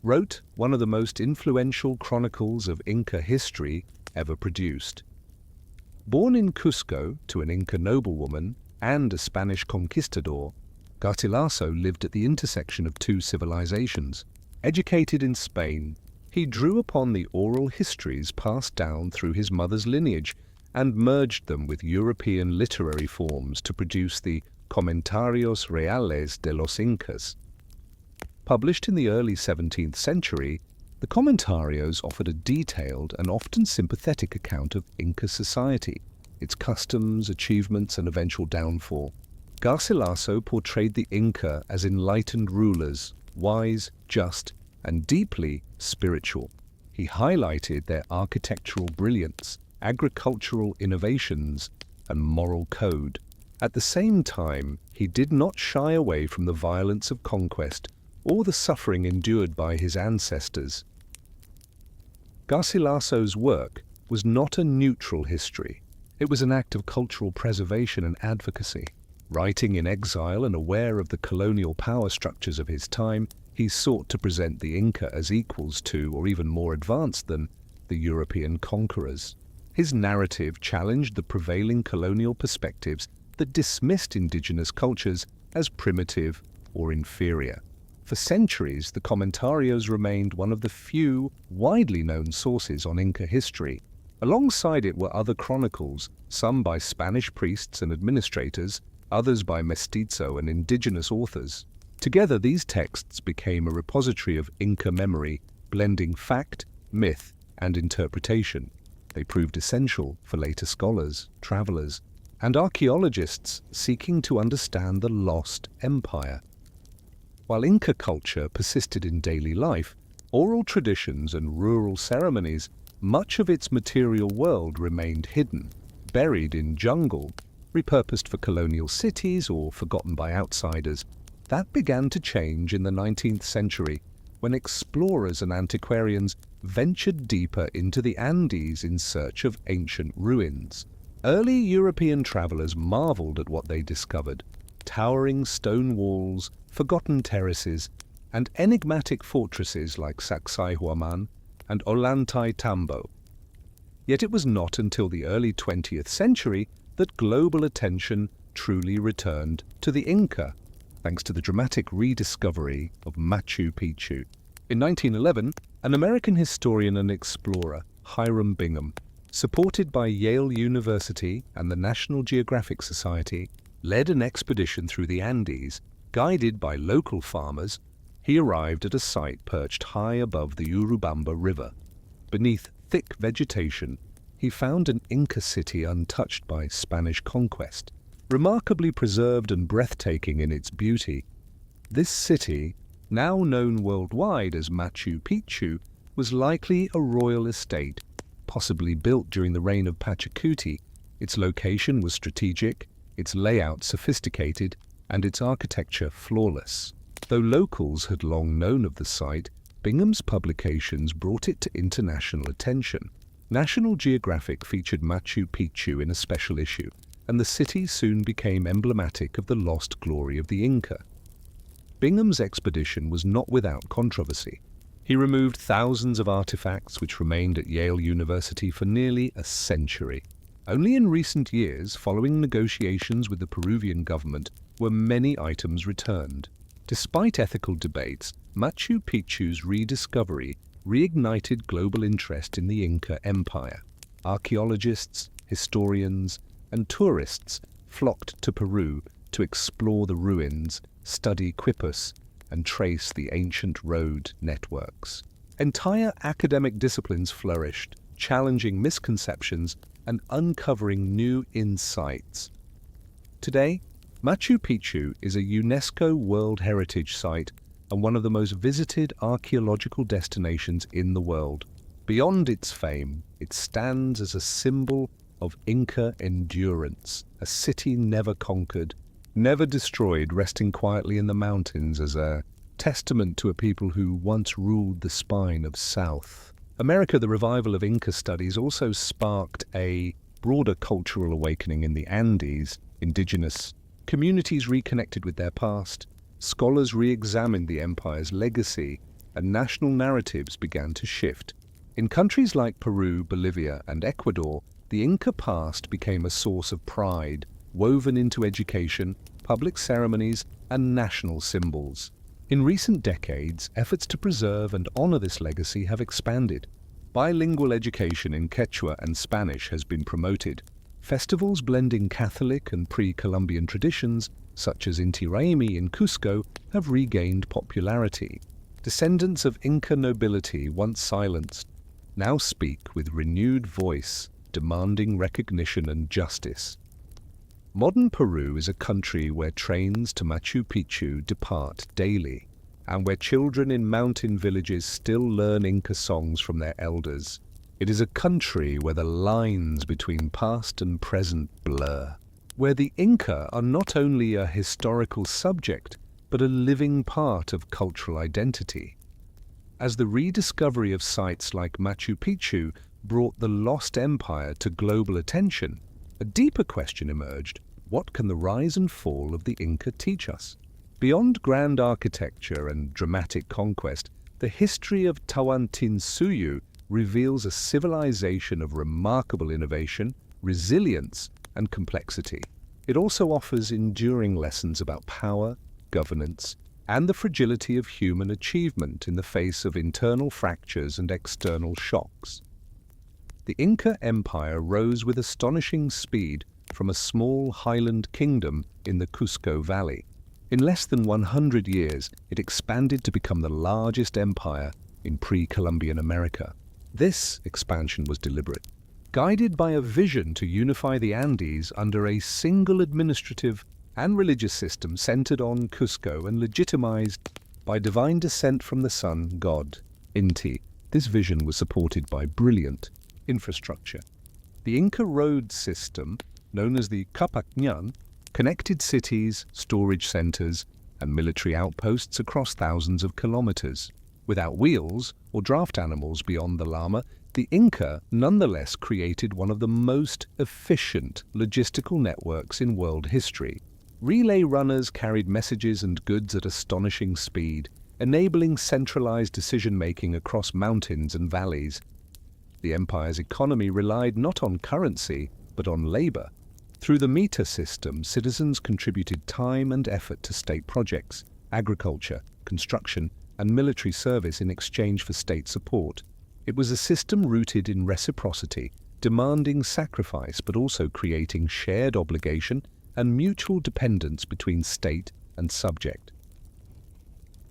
wrote one of the most influential chronicles of Inca history ever produced. Born in Cusco to an Inca noblewoman and a Spanish conquistador, Garcilaso lived at the intersection of two civilizations. Educated in Spain, he drew upon the oral histories passed down through his mother's lineage and merged them with European literary forms to produce the Comentarios Reales de los Incas. Published in the early 17th century, the Comentarios offered a detailed and often sympathetic account of Inca society, its customs, achievements, and eventual downfall. Garcilaso portrayed the Inca as enlightened rulers, wise, just, and deeply spiritual. He highlighted their architectural brilliance, agricultural innovations, and moral code. At the same time, he did not shy away from the violence of conquest or the suffering endured by his ancestors. Garcilaso's work was not a neutral history. It was an act of cultural preservation and advocacy. Writing in exile and aware of the colonial power structures of his time, he sought to present the Inca as equals to, or even more advanced than, the European conquerors. His narrative challenged the prevailing colonial perspectives that dismissed indigenous cultures as primitive or inferior. For centuries, the Comentarios remained one of the few widely known sources on Inca history. Alongside it were other chronicles, some by Spanish priests and administrators, others by mestizo and indigenous authors. Together, these texts became a repository of Inca memory, blending fact, myth, and interpretation. They proved essential for later scholars, travelers, and archaeologists seeking to understand the lost empire. While Inca culture persisted in daily life, oral traditions and rural ceremonies, much of its material world remained hidden, buried in jungle, repurposed for colonial cities or forgotten by outsiders. That began to change in the 19th century, when explorers and antiquarians ventured deeper into the Andes in search of ancient ruins. Early European travelers marveled at what they discovered: towering stone walls, forgotten terraces, and enigmatic fortresses like Sacsayhuaman and Ollantaytambo. Yet it was not until the early 20th century that global attention truly returned to the Inca, thanks to the dramatic rediscovery of Machu Picchu. In 1911, an American historian and explorer, Hiram Bingham, supported by Yale University and the National Geographic Society, led an expedition through the Andes. Guided by local farmers, he arrived at a site perched high above the Urubamba River. Beneath thick vegetation, he found an Inca city untouched by Spanish conquest, remarkably preserved and breathtaking in its beauty. This city, now known worldwide as Machu Picchu, was likely a royal estate, possibly built during the reign of Pachacuti. Its location was strategic, its layout sophisticated, and its architecture flawless. Though locals had long known of the site, Bingham's publications brought it to international attention. National Geographic featured Machu Picchu in a special issue, and the city soon became emblematic of the lost glory of the Inca. Bingham's expedition was not without controversy. He removed thousands of artifacts which remained at Yale University for nearly a century. Only in recent years, following negotiations with the Peruvian government, were many items returned. Despite ethical debates, Machu Picchu's rediscovery reignited global interest in the Inca Empire. Archaeologists, historians, and tourists flocked to Peru to explore the ruins, study quipus, and trace the ancient road networks. Entire academic disciplines flourished, challenging misconceptions and uncovering new insights. Today, Machu Picchu is a UNESCO World Heritage Site and one of the most visited archaeological destinations in the world. Beyond its fame, it stands as a symbol of Inca endurance, a city never conquered, never destroyed, resting quietly in the mountains as a testament to a people who once ruled the spine of South America. The revival of Inca studies also sparked a broader cultural awakening in the Andes. Indigenous communities reconnected with their past, scholars re-examined the empire's legacy, and national narratives began to shift. In countries like Peru, Bolivia, and Ecuador, the Inca past became a source of pride, woven into education, public ceremonies, and national symbols. In recent decades, efforts to preserve and honor this legacy have expanded. Bilingual education in Quechua and Spanish has been promoted. Festivals blending Catholic and pre-Columbian traditions, such as Inti Raymi in Cusco, have regained popularity. Descendants of Inca nobility, once silenced, now speak with renewed voice, demanding recognition and justice. Modern Peru is a country where trains to Machu Picchu depart daily, and where children in mountain villages still learn Inca songs from their elders. It is a country where the lines between past and present blur, where the Inca are not only a historical subject, but a living part of cultural identity. As the rediscovery of sites like Machu Picchu brought the lost empire to global attention, a deeper question emerged: what can the rise and fall of the Inca teach us? Beyond grand architecture and dramatic conquest, the history of Tawantinsuyu reveals a civilization of remarkable innovation, resilience, and complexity. It also offers enduring lessons about power, governance, and the fragility of human achievement in the face of internal fractures and external shocks. The Inca Empire rose with astonishing speed from a small highland kingdom in the Cusco Valley. In less than 100 years, it expanded to become the largest empire in pre-Columbian America. This expansion was deliberate, guided by a vision to unify the Andes under a single administrative and religious system centered on Cusco and legitimized by divine descent from the sun god, Inti. This vision was supported by brilliant infrastructure. The Inca road system, known as the Capacñan, connected cities, storage centers, and military outposts across thousands of kilometers. Without wheels or draft animals beyond the llama, the Inca nonetheless created one of the most efficient logistical networks in world history. Relay runners carried messages and goods at astonishing speed, enabling centralized decision-making across mountains and valleys. The empire's economy relied not on currency, but on labor. Through the meter system, citizens contributed time and effort to state projects, agriculture, construction, and military service in exchange for state support. It was a system rooted in reciprocity, demanding sacrifice but also creating shared obligation and mutual dependence between state and subject.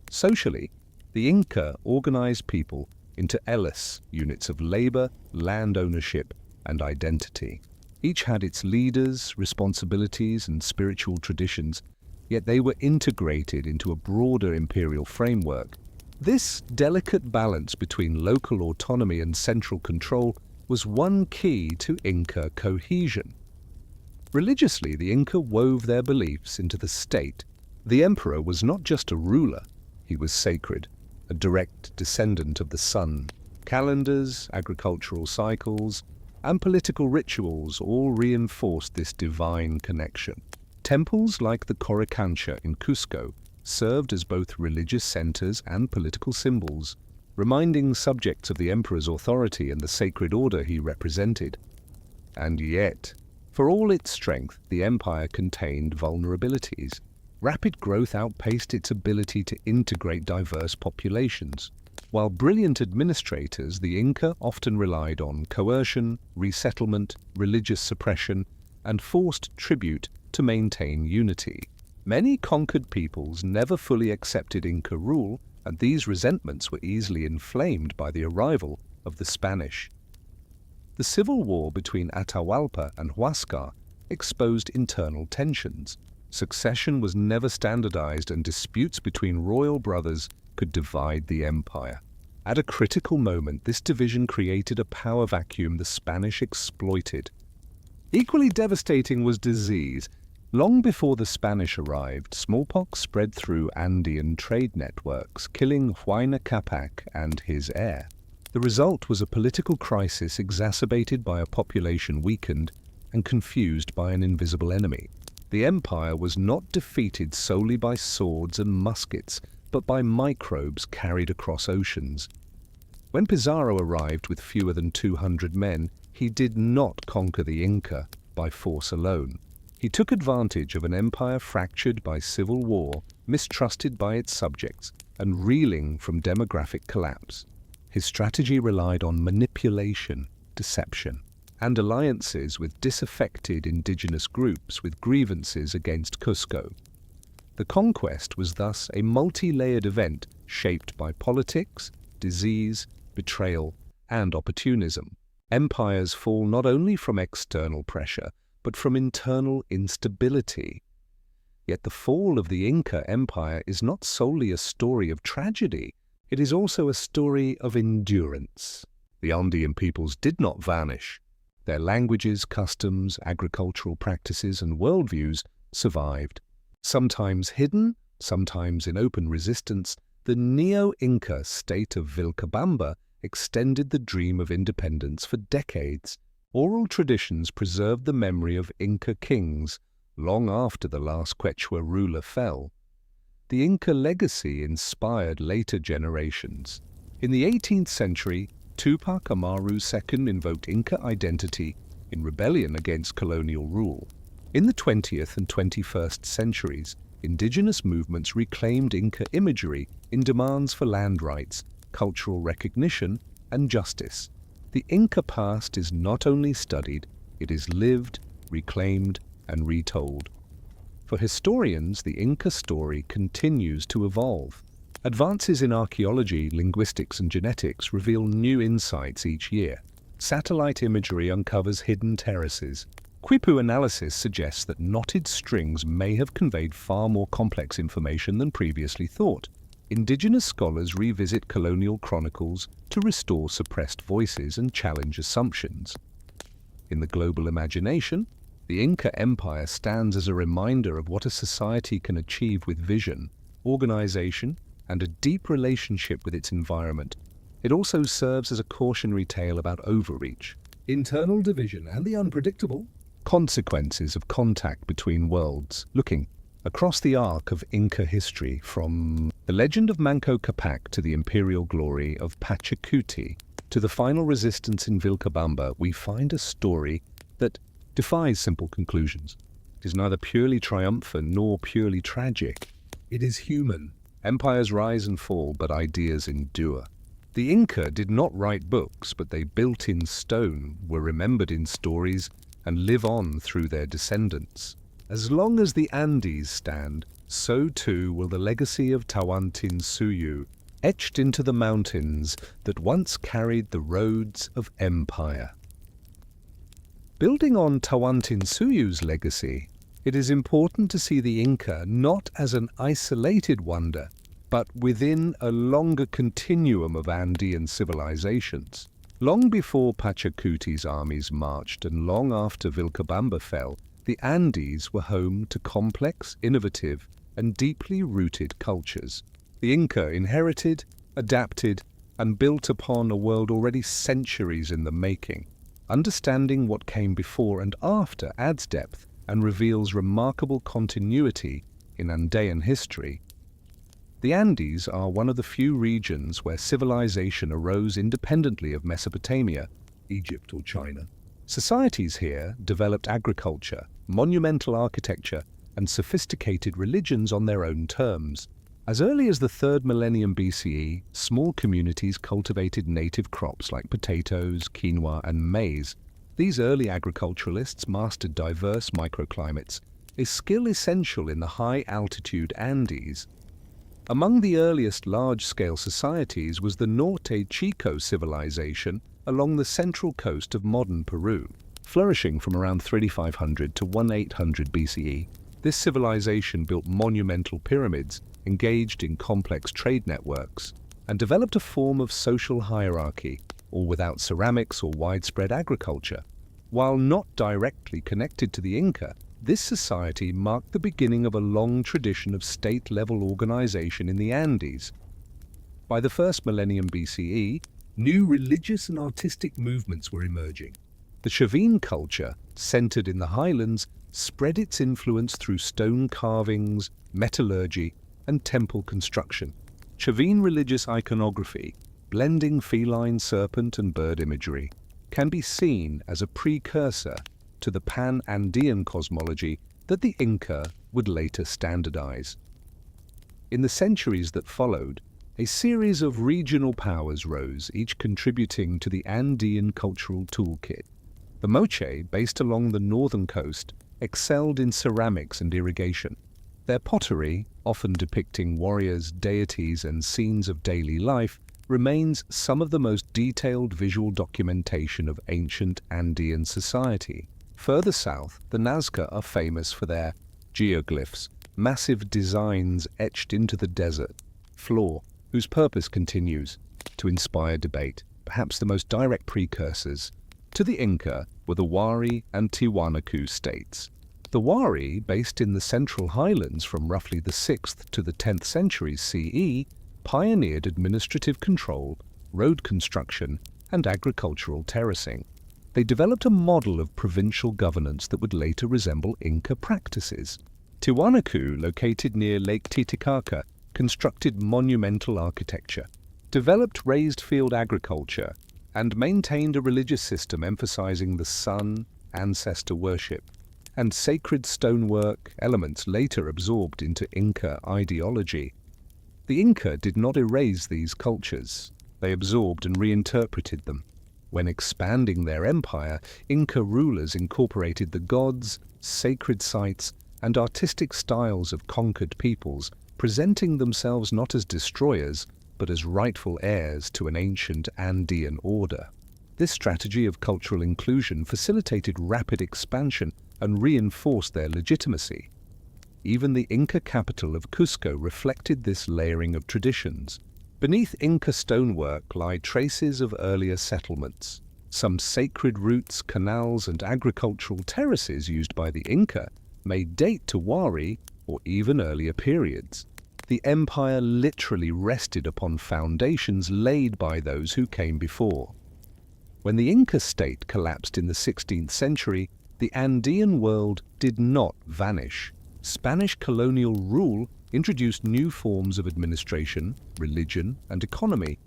Socially, the Inca organized people into elis, units of labor, land ownership, and identity. Each had its leaders, responsibilities, and spiritual traditions, yet they were integrated into a broader imperial framework. This delicate balance between local autonomy and central control was one key to Inca cohesion. Religiously, the Inca wove their beliefs into the state. The emperor was not just a ruler, he was sacred, a direct descendant of the sun. Calendars, agricultural cycles, and political rituals all reinforced this divine connection. Temples like the Coricancha in Cusco served as both religious centers and political symbols, reminding subjects of the emperor's authority and the sacred order he represented. And yet, for all its strength, the empire contained vulnerabilities. Rapid growth outpaced its ability to integrate diverse populations. While brilliant administrators, the Inca often relied on coercion, resettlement, religious suppression, and forced tribute to maintain unity. Many conquered peoples never fully accepted Inca rule, and these resentments were easily inflamed by the arrival of the Spanish. The civil war between Atahualpa and Huáscar exposed internal tensions. Succession was never standardized, and disputes between royal brothers could divide the empire. At a critical moment, this division created a power vacuum the Spanish exploited. Equally devastating was disease. Long before the Spanish arrived, smallpox spread through Andean trade networks, killing Huayna Capac and his heir. The result was a political crisis exacerbated by a population weakened and confused by an invisible enemy. The empire was not defeated solely by swords and muskets, but by microbes carried across oceans. When Pizarro arrived with fewer than 200 men, he did not conquer the Inca by force alone. He took advantage of an empire fractured by civil war, mistrusted by its subjects, and reeling from demographic collapse. His strategy relied on manipulation, deception, and alliances with disaffected indigenous groups with grievances against Cusco. The conquest was thus a multi-layered event shaped by politics, disease, betrayal, and opportunism. Empires fall not only from external pressure, but from internal instability. Yet the fall of the Inca Empire is not solely a story of tragedy, it is also a story of endurance. The Andean peoples did not vanish. Their languages, customs, agricultural practices, and worldviews survived. Sometimes hidden, sometimes in open resistance, the neo-Inca state of Vilcabamba extended the dream of independence for decades. Oral traditions preserved the memory of Inca kings long after the last Quechua ruler fell. The Inca legacy inspired later generations. In the 18th century, Tupac Amaru II invoked Inca identity in rebellion against colonial rule. In the 20th and 21st centuries, indigenous movements reclaimed Inca imagery in demands for land rights, cultural recognition, and justice. The Inca past is not only studied, it is lived, reclaimed, and retold. For historians, the Inca story continues to evolve. Advances in archaeology, linguistics, and genetics reveal new insights each year. Satellite imagery uncovers hidden terraces. Quipu analysis suggests that knotted strings may have conveyed far more complex information than previously thought. Indigenous scholars revisit colonial chronicles to restore suppressed voices and challenge assumptions. In the global imagination, the Inca Empire stands as a reminder of what a society can achieve with vision, organization, and a deep relationship with its environment. It also serves as a cautionary tale about overreach, Internal division, and the unpredictable consequences of contact between worlds. Looking across the arc of Inca history, from the legend of Manco Capac to the imperial glory of Pachacuti to the final resistance in Vilcabamba, we find a story that defies simple conclusions. It is neither purely triumphant nor purely tragic. It is human. Empires rise and fall, but ideas endure. The Inca did not write books, but they built in stone, were remembered in stories, and live on through their descendants. As long as the Andes stand, so too will the legacy of Tawantinsuyu, etched into the mountains that once carried the roads of empire. Building on Tawantinsuyu's legacy, it is important to see the Inca not as an isolated wonder, but within a longer continuum of Andean civilizations. Long before Pachacuti's armies marched and long after Vilcabamba fell, the Andes were home to complex, innovative, and deeply rooted cultures. The Inca inherited, adapted, and built upon a world already centuries in the making. Understanding what came before and after adds depth and reveals remarkable continuity in Andean history. The Andes are one of the few regions where civilization arose independently of Mesopotamia, Egypt, or China. Societies here developed agriculture, monumental architecture, and sophisticated religions on their own terms. As early as the 3rd millennium BCE, small communities cultivated native crops like potatoes, quinoa, and maize. These early agriculturalists mastered diverse microclimates, a skill essential in the high-altitude Andes. Among the earliest large-scale societies was the Norte Chico civilization along the central coast of modern Peru. Flourishing from around 3500 to 1800 BCE, this civilization built monumental pyramids, engaged in complex trade networks, and developed a form of social hierarchy, all without ceramics or widespread agriculture. While not directly connected to the Inca, this society marked the beginning of a long tradition of state-level organization in the Andes. By the 1st millennium BCE, New religious and artistic movements were emerging. the Chavin culture, centered in the highlands, spread its influence through stone carvings, metallurgy, and temple construction. Chavin religious iconography, blending feline, serpent, and bird imagery, can be seen as a precursor to the Pan-Andean cosmology that the Inca would later standardize. In the centuries that followed, a series of regional powers rose, each contributing to the Andean cultural toolkit. The Moche, based along the northern coast, excelled in ceramics and irrigation. Their pottery, often depicting warriors, deities, and scenes of daily life, remains some of the most detailed visual documentation of ancient Andean society. Further south, the Nazca are famous for their geoglyphs, massive designs etched into the desert floor, whose purpose continues to inspire debate. Perhaps the most direct precursors to the Inca were the Wari and Tiwanaku states. The Wari, based in the central highlands from roughly the 6th to the 10th centuries CE, pioneered administrative control, road construction, and agricultural terracing. They developed a model of provincial governance that would later resemble Inca practices. Tiwanaku, located near Lake Titicaca, constructed monumental architecture, developed raised field agriculture, and maintained a religious system emphasizing the sun, ancestor worship, and sacred stonework, elements later absorbed into Inca ideology. The Inca did not erase these cultures. They absorbed and reinterpreted them. When expanding their empire, Inca rulers incorporated the gods, sacred sites, and artistic styles of conquered peoples, presenting themselves not as destroyers, but as rightful heirs to an ancient Andean order. This strategy of cultural inclusion facilitated rapid expansion and reinforced their legitimacy. Even the Inca capital of Cusco reflected this layering of traditions. Beneath Inca stonework lie traces of earlier settlements. Some sacred routes, canals, and agricultural terraces used by the Inca may date to Wari or even earlier periods. The empire literally rested upon foundations laid by those who came before. When the Inca state collapsed in the 16th century, the Andean world did not vanish. Spanish colonial rule introduced new forms of administration, religion, and economy,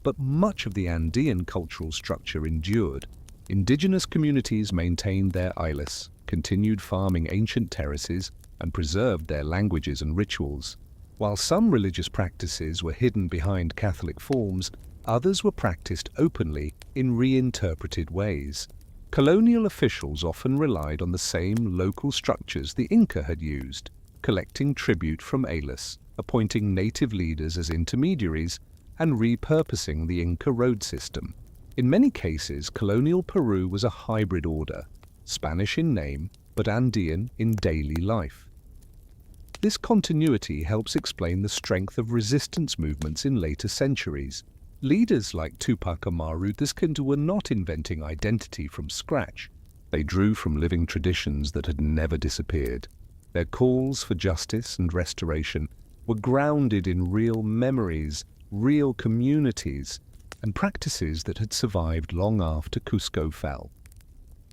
but much of the Andean cultural structure endured. Indigenous communities maintained their islas, continued farming ancient terraces, and preserved their languages and rituals. While some religious practices were hidden behind Catholic forms, others were practiced openly in reinterpreted ways. Colonial officials often relied on the same local structures the Inca had used, collecting tribute from Ayllus, appointing native leaders as intermediaries, and repurposing the Inca road system. In many cases, colonial Peru was a hybrid order, Spanish in name, but Andean in daily life. This continuity helps explain the strength of resistance movements in later centuries. Leaders like Tupac Amaru Deskindu were not inventing identity from scratch. They drew from living traditions that had never disappeared. Their calls for justice and restoration were grounded in real memories, real communities, and practices that had survived long after Cusco fell.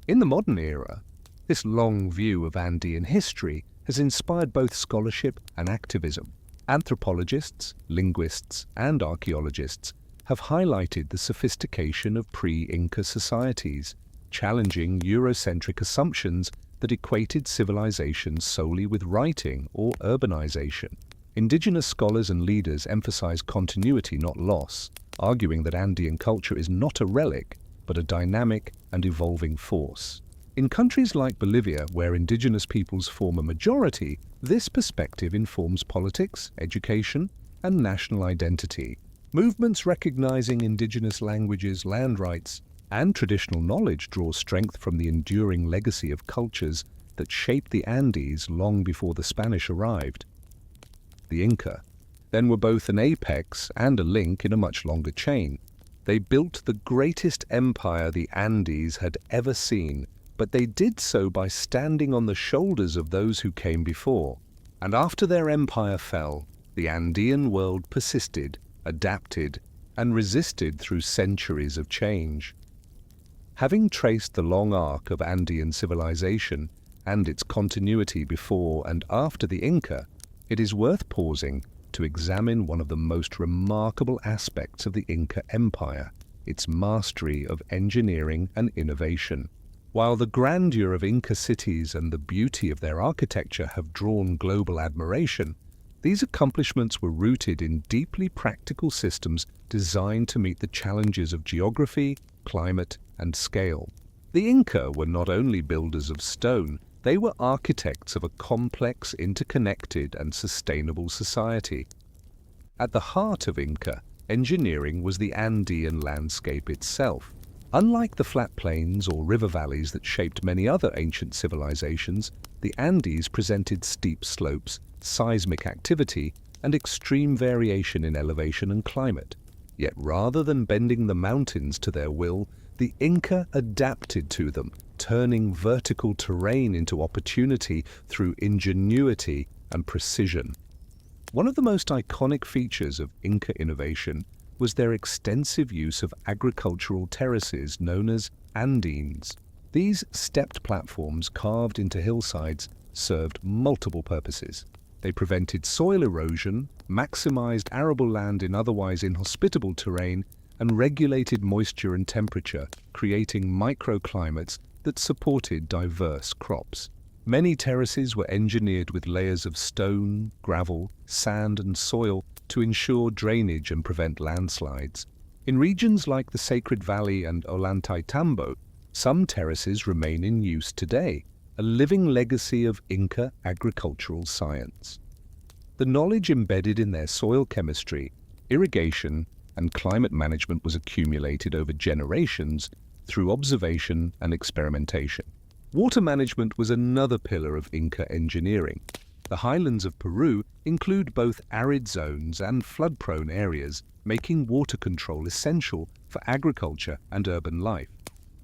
In the modern era, this long view of Andean history has inspired both scholarship and activism. Anthropologists, linguists, and archaeologists have highlighted the sophistication of pre-Inca societies, challenging Eurocentric assumptions that equated civilization solely with writing or urbanization. Indigenous scholars and leaders emphasize continuity, not loss, arguing that Andean culture is not a relic, but a dynamic and evolving force. In countries like Bolivia, where indigenous peoples form a majority, this perspective informs politics, education, and national identity. Movements recognizing indigenous languages, land rights, and traditional knowledge draw strength from the enduring legacy of cultures that shaped the Andes long before the Spanish arrived. The Inca, then, were both an apex and a link in a much longer chain. They built the greatest empire the Andes had ever seen, but they did so by standing on the shoulders of those who came before. And after their empire fell, the Andean world persisted, adapted, and resisted through centuries of change. Having traced the long arc of Andean civilization and its continuity before and after the Inca, it is worth pausing to examine one of the most remarkable aspects of the Inca Empire, its mastery of engineering and innovation. While the grandeur of Inca cities and the beauty of their architecture have drawn global admiration, these accomplishments were rooted in deeply practical systems designed to meet the challenges of geography, climate, and scale. The Inca were not only builders of stone, they were architects of a complex, interconnected, and sustainable society. At the heart of Inca engineering was the Andean landscape itself. Unlike the flat plains or river valleys that shaped many other ancient civilizations, the Andes presented steep slopes, seismic activity, and extreme variation in elevation and climate. Yet rather than bending the mountains to their will, the Inca adapted to them, turning vertical terrain into opportunity through ingenuity and precision. One of the most iconic features of Inca innovation was their extensive use of agricultural terraces known as andines. These stepped platforms carved into hillsides served multiple purposes. They prevented soil erosion, maximized arable land in otherwise inhospitable terrain, and regulated moisture and temperature, creating microclimates that supported diverse crops. Many terraces were engineered with layers of stone, gravel, sand, and soil to ensure drainage and prevent landslides. In regions like the Sacred Valley and Ollantaytambo, some terraces remain in use today, a living legacy of Inca agricultural science. The knowledge embedded in their soil chemistry, irrigation, and climate management was accumulated over generations through observation and experimentation. Water management was another pillar of Inca engineering. The highlands of Peru include both arid zones and flood-prone areas, making water control essential for agriculture and urban life.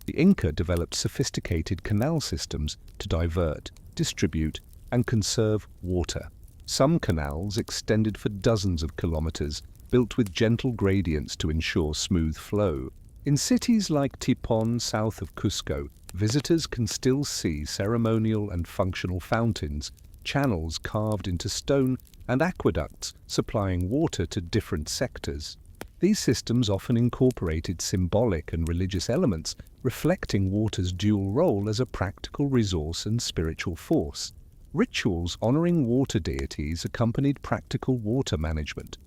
The Inca developed sophisticated canal systems to divert, distribute, and conserve water. Some canals extended for dozens of kilometers, built with gentle gradients to ensure smooth flow. In cities like Tipon, south of Cusco, visitors can still see ceremonial and functional fountains, channels carved into stone, and aqueducts supplying water to different sectors. These systems often incorporated symbolic and religious elements, reflecting water's dual role as a practical resource and spiritual force. Rituals honoring water deities accompanied practical water management.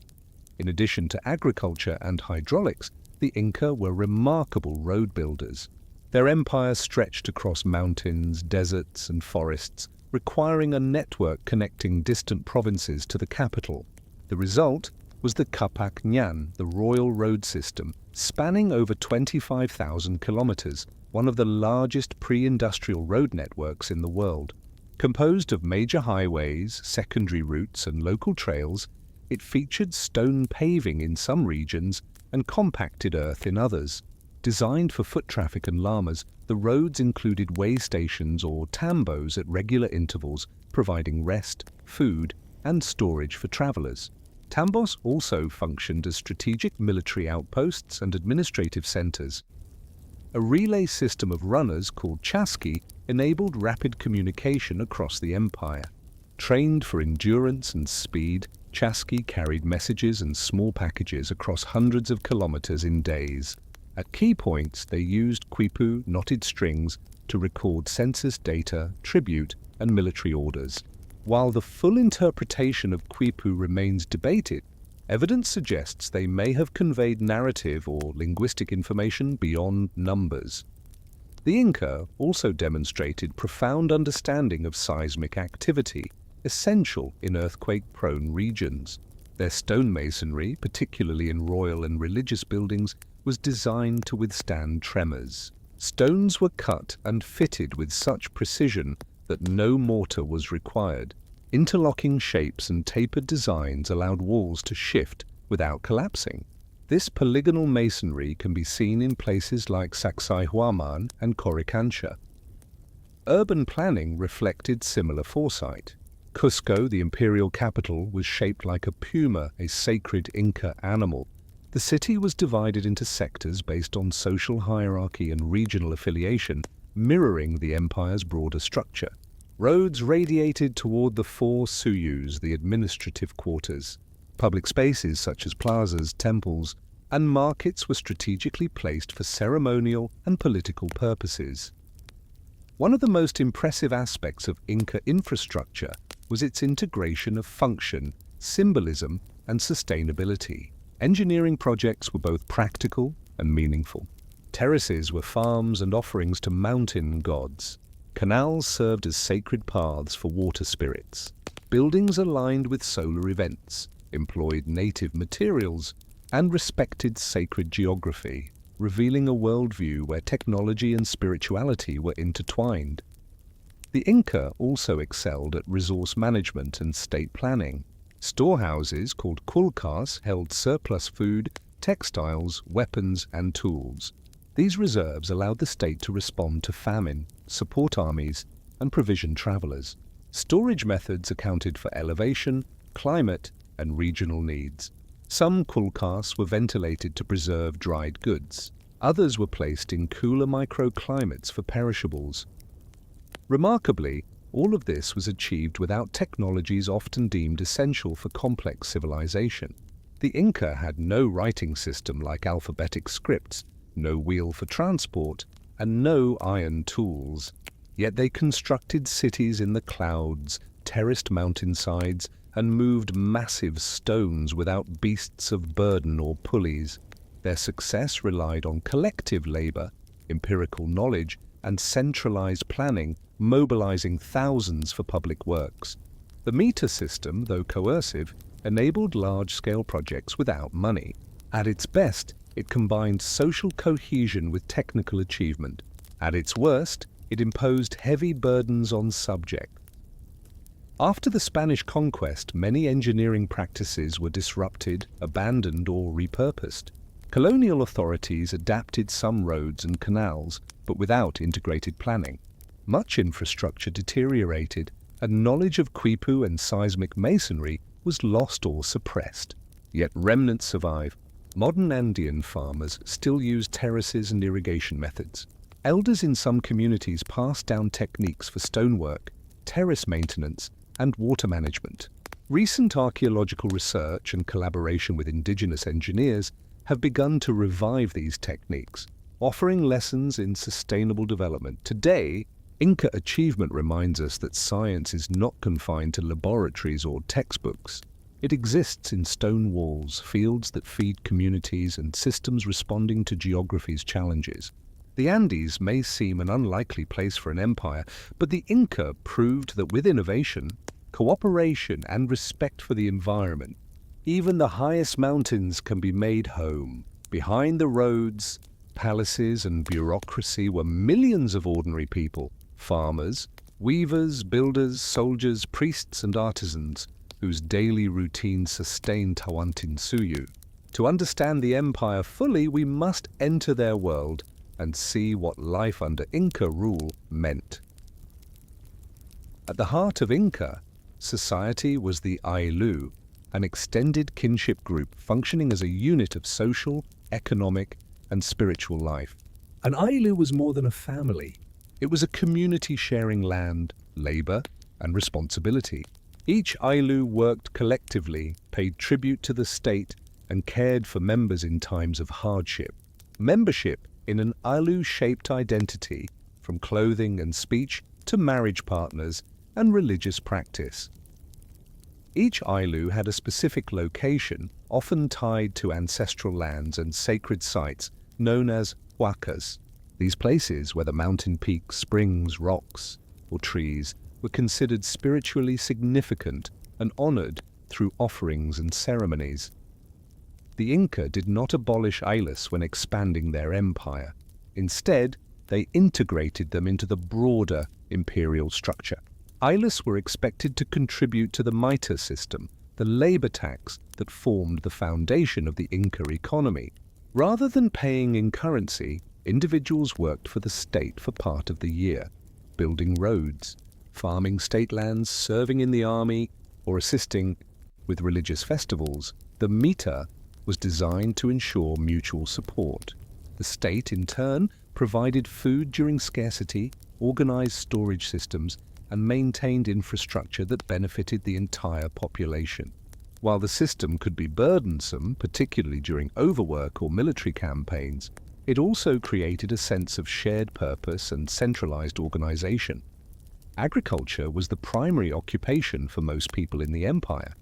In addition to agriculture and hydraulics, the Inca were remarkable road builders. Their empire stretched across mountains, deserts, and forests, requiring a network connecting distant provinces to the capital. The result was the Capac Ñan, the royal road system, spanning over 25,000 kilometers, one of the largest pre-industrial road networks in the world. Composed of major highways, secondary routes, and local trails, it featured stone paving in some regions and compacted earth in others. Designed for foot traffic and llamas, the roads included way stations or tambos at regular intervals, providing rest, food, and storage for travelers. Tambos also functioned as strategic military outposts and administrative centers. A relay system of runners called chasqui enabled rapid communication across the empire. Trained for endurance and speed, chasqui carried messages and small packages across hundreds of kilometers in days. At key points, they used quipu, knotted strings, to record census data, tribute, and military orders. While the full interpretation of Quipu remains debated, evidence suggests they may have conveyed narrative or linguistic information beyond numbers. The Inca also demonstrated profound understanding of seismic activity, essential in earthquake-prone regions. Their stonemasonry, particularly in royal and religious buildings, was designed to withstand tremors. Stones were cut and fitted with such precision that no mortar was required. Interlocking shapes and tapered designs allowed walls to shift without collapsing. This polygonal masonry can be seen in places like Sacsayhuaman and Coricancha. Urban planning reflected similar foresight. Cusco, the imperial capital, was shaped like a puma, a sacred Inca animal. The city was divided into sectors based on social hierarchy and regional affiliation, mirroring the empire's broader structure. Roads radiated toward the four suyus, the administrative quarters. Public spaces such as plazas, temples, and markets were strategically placed for ceremonial and political purposes. One of the most impressive aspects of Inca infrastructure was its integration of function, symbolism, and sustainability. Engineering projects were both practical and meaningful. Terraces were farms and offerings to mountain gods. Canals served as sacred paths for water spirits. Buildings aligned with solar events, employed native materials, and respected sacred geography, revealing a worldview where technology and spirituality were intertwined. The Inca also excelled at resource management and state planning. Storehouses called kulkas held surplus food, textiles, weapons, and tools. These reserves allowed the state to respond to famine, support armies, and provision travelers. Storage methods accounted for elevation, climate, and regional needs. Some kulkas were ventilated to preserve dried goods. Others were placed in cooler microclimates for perishables. Remarkably, all of this was achieved without technologies often deemed essential for complex civilization. The Inca had no writing system like alphabetic scripts, no wheel for transport, and no iron tools. Yet they constructed cities in the clouds, terraced mountainsides, and moved massive stones without beasts of burden or pulleys. Their success relied on collective labor, empirical knowledge, and centralized planning, mobilizing thousands for public works. The meter system, though coercive, enabled large-scale projects without money. At its best, it combined social cohesion with technical achievement. At its worst, it imposed heavy burdens on subjects. After the Spanish conquest, many engineering practices were disrupted, abandoned, or repurposed. Colonial authorities adapted some roads and canals, but without integrated planning. Much infrastructure deteriorated, and knowledge of Quipu and seismic masonry was lost or suppressed. Yet remnants survive. Modern Andean farmers still use terraces and irrigation methods. Elders in some communities pass down techniques for stonework, terrace maintenance, and water management. Recent archaeological research and collaboration with indigenous engineers have begun to revive these techniques, offering lessons in sustainable development. Today, Inca achievement reminds us that science is not confined to laboratories or textbooks. It exists in stone walls, fields that feed communities, and systems responding to geography's challenges. The Andes may seem an unlikely place for an empire, but the Inca proved that with innovation, cooperation, and respect for the environment, even the highest mountains can be made home. Behind the roads, palaces, and bureaucracy were millions of ordinary people, farmers, weavers, builders, soldiers, priests, and artisans, whose daily routine sustained Tawantinsuyu. To understand the empire fully, we must enter their world and see what life under Inca rule meant. At the heart of Inca society was the Ayllu, an extended kinship group functioning as a unit of social, economic, and spiritual life. An Ayllu was more than a family. It was a community sharing land, labor, and responsibility. Each Ayllu worked collectively, paid tribute to the state, and cared for members in times of hardship. Membership in an Ayllu-shaped identity, from clothing and speech to marriage partners, and religious practice. Each Ailu had a specific location, often tied to ancestral lands and sacred sites known as huacas. These places, whether mountain peaks, springs, rocks, or trees, were considered spiritually significant and honored through offerings and ceremonies. The Inca did not abolish Ailes when expanding their empire. Instead, they integrated them into the broader imperial structure. Ailes were expected to contribute to the mita system, the labor tax that formed the foundation of the Inca economy. Rather than paying in currency, individuals worked for the state for part of the year, building roads, farming state lands, serving in the army, or assisting with religious festivals. The mita was designed to ensure mutual support. The state, in turn, provided food during scarcity, organized storage systems, and maintained infrastructure that benefited the entire population. While the system could be burdensome, particularly during overwork or military campaigns, it also created a sense of shared purpose and centralized organization. Agriculture was the primary occupation for most people in the empire.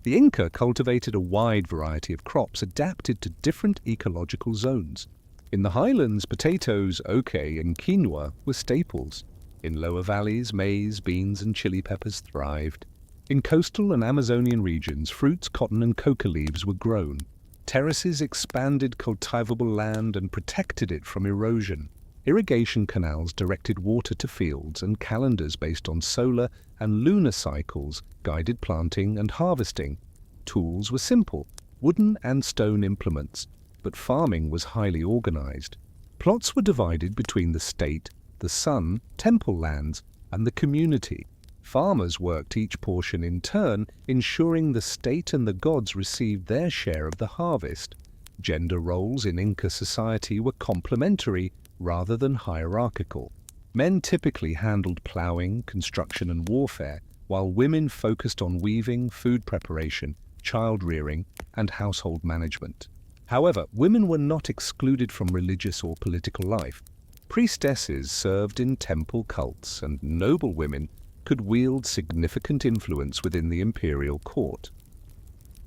The Inca cultivated a wide variety of crops adapted to different ecological zones. In the highlands, potatoes, oke, and quinoa were staples. In lower valleys, maize, beans, and chili peppers thrived. In coastal and Amazonian regions, fruits, cotton, and coca leaves were grown. Terraces expanded cultivable land and protected it from erosion. Irrigation canals directed water to fields, and calendars based on solar and lunar cycles guided planting and harvesting. Tools were simple, wooden and stone implements, but farming was highly organized. Plots were divided between the state, the sun, temple lands, and the community. Farmers worked each portion in turn, ensuring the state and the gods received their share of the harvest. Gender roles in Inca society were complementary rather than hierarchical. Men typically handled plowing, construction, and warfare, while women focused on weaving, food preparation, child-rearing, and household management. However, women were not excluded from religious or political life. Priestesses served in temple cults, and noble women could wield significant influence within the imperial court.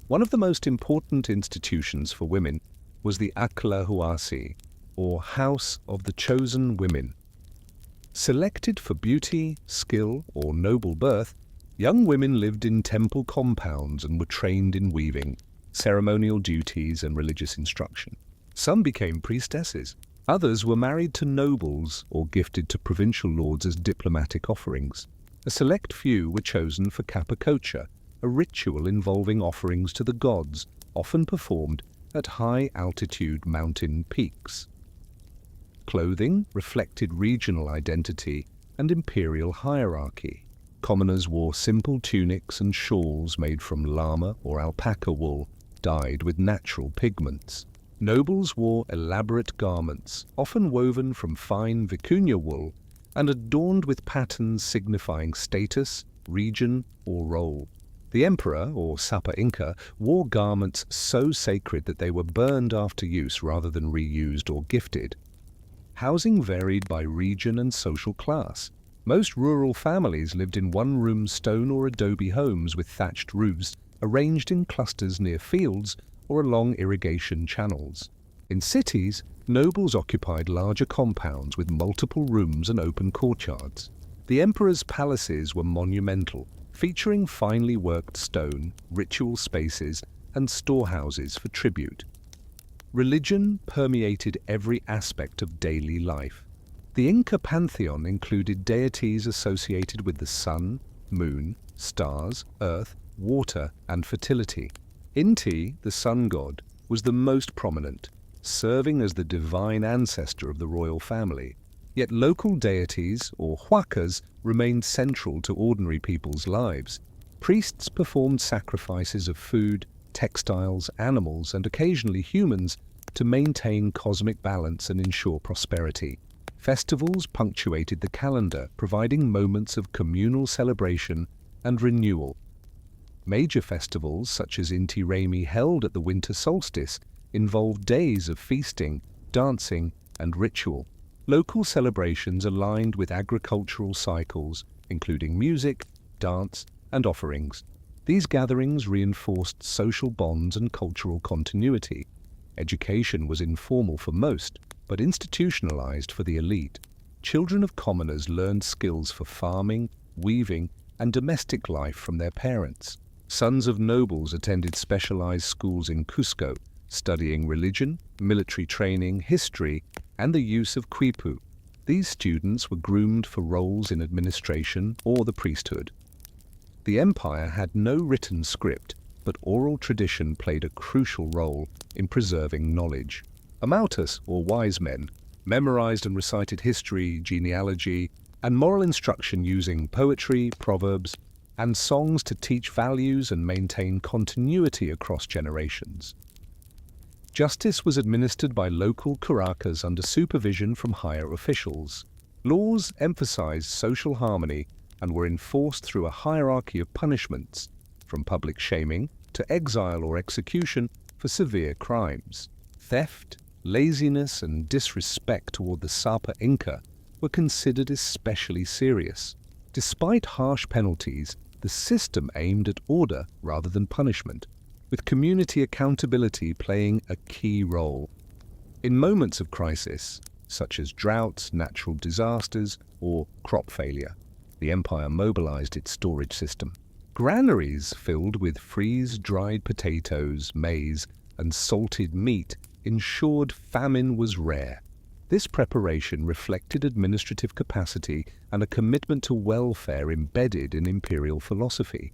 One of the most important institutions for women was the Aclahuasi, or House of the Chosen Women. Selected for beauty, skill, or noble birth, young women lived in temple compounds and were trained in weaving, ceremonial duties, and religious instruction. Some became priestesses. Others were married to nobles or gifted to provincial lords as diplomatic offerings. A select few were chosen for capacocha, a ritual involving offerings to the gods, often performed at high-altitude mountain peaks. Clothing reflected regional identity and imperial hierarchy. Commoners wore simple tunics and shawls made from llama or alpaca wool, dyed with natural pigments. Nobles wore elaborate garments, often woven from fine vicuña wool, and adorned with patterns signifying status, region, or role. The emperor, or Sapa Inca, wore garments so sacred that they were burned after use rather than reused or gifted. Housing varied by region and social class. Most rural families lived in one-room stone or adobe homes with thatched roofs, arranged in clusters near fields or along irrigation channels. In cities, nobles occupied larger compounds with multiple rooms and open courtyards. The emperor's palaces were monumental, featuring finely worked stone, ritual spaces, and storehouses for tribute. Religion permeated every aspect of daily life. The Inca pantheon included deities associated with the sun, moon, stars, earth, water, and fertility. Inti, the sun god, was the most prominent, serving as the divine ancestor of the royal family. Yet local deities, or huacas, remained central to ordinary people's lives. Priests performed sacrifices of food, textiles, animals, and occasionally humans to maintain cosmic balance and ensure prosperity. Festivals punctuated the calendar, providing moments of communal celebration and renewal. Major festivals, such as Inti Raymi held at the winter solstice, involved days of feasting, dancing, and ritual. Local celebrations aligned with agricultural cycles, including music, dance, and offerings. These gatherings reinforced social bonds and cultural continuity. Education was informal for most, but institutionalized for the elite. Children of commoners learned skills for farming, weaving, and domestic life from their parents. Sons of nobles attended specialized schools in Cusco, studying religion, military training, history, and the use of quipu. These students were groomed for roles in administration or the priesthood. The empire had no written script, but oral tradition played a crucial role in preserving knowledge. Amautas, or wise men, memorized and recited history, genealogy, and moral instruction using poetry, proverbs, and songs to teach values and maintain continuity across generations. Justice was administered by local curacas under supervision from higher officials. Laws emphasized social harmony and were enforced through a hierarchy of punishments, from public shaming to exile or execution for severe crimes. Theft, laziness, and disrespect toward the Sapa Inca were considered especially serious. Despite harsh penalties, the system aimed at order rather than punishment, with community accountability playing a key role. In moments of crisis, such as droughts, natural disasters, or crop failure, the empire mobilized its storage system. Granaries filled with freeze-dried potatoes, maize, and salted meat ensured famine was rare. This preparation reflected administrative capacity and a commitment to welfare embedded in imperial philosophy.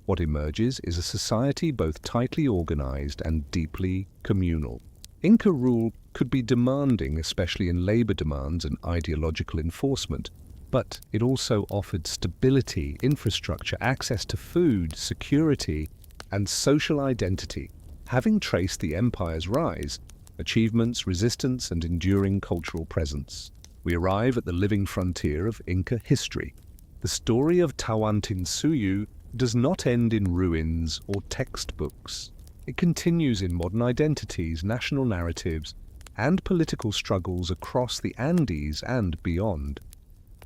What emerges is a society both tightly organized and deeply communal. Inca rule could be demanding, especially in labor demands and ideological enforcement, but it also offered stability, infrastructure, access to food, security, and social identity. Having traced the empire's rise, achievements, resistance, and enduring cultural presence, we arrive at the living frontier of Inca history. The story of Tawantinsuyu does not end in ruins or textbooks. It continues in modern identities, national narratives, and political struggles across the Andes and beyond.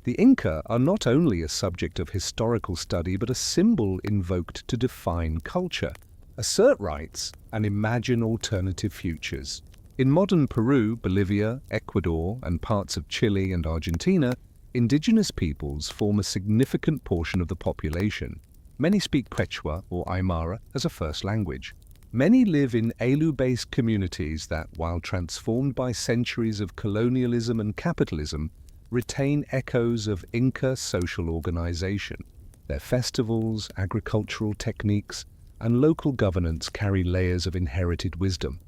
The Inca are not only a subject of historical study, but a symbol invoked to define culture, assert rights, and imagine alternative futures. In modern Peru, Bolivia, Ecuador, and parts of Chile and Argentina, indigenous peoples form a significant portion of the population. Many speak Quechua or Aymara as a first language. Many live in Ayllu-based communities that, while transformed by centuries of colonialism and capitalism, retain echoes of Inca social organization. Their festivals, agricultural techniques, and local governance carry layers of inherited wisdom.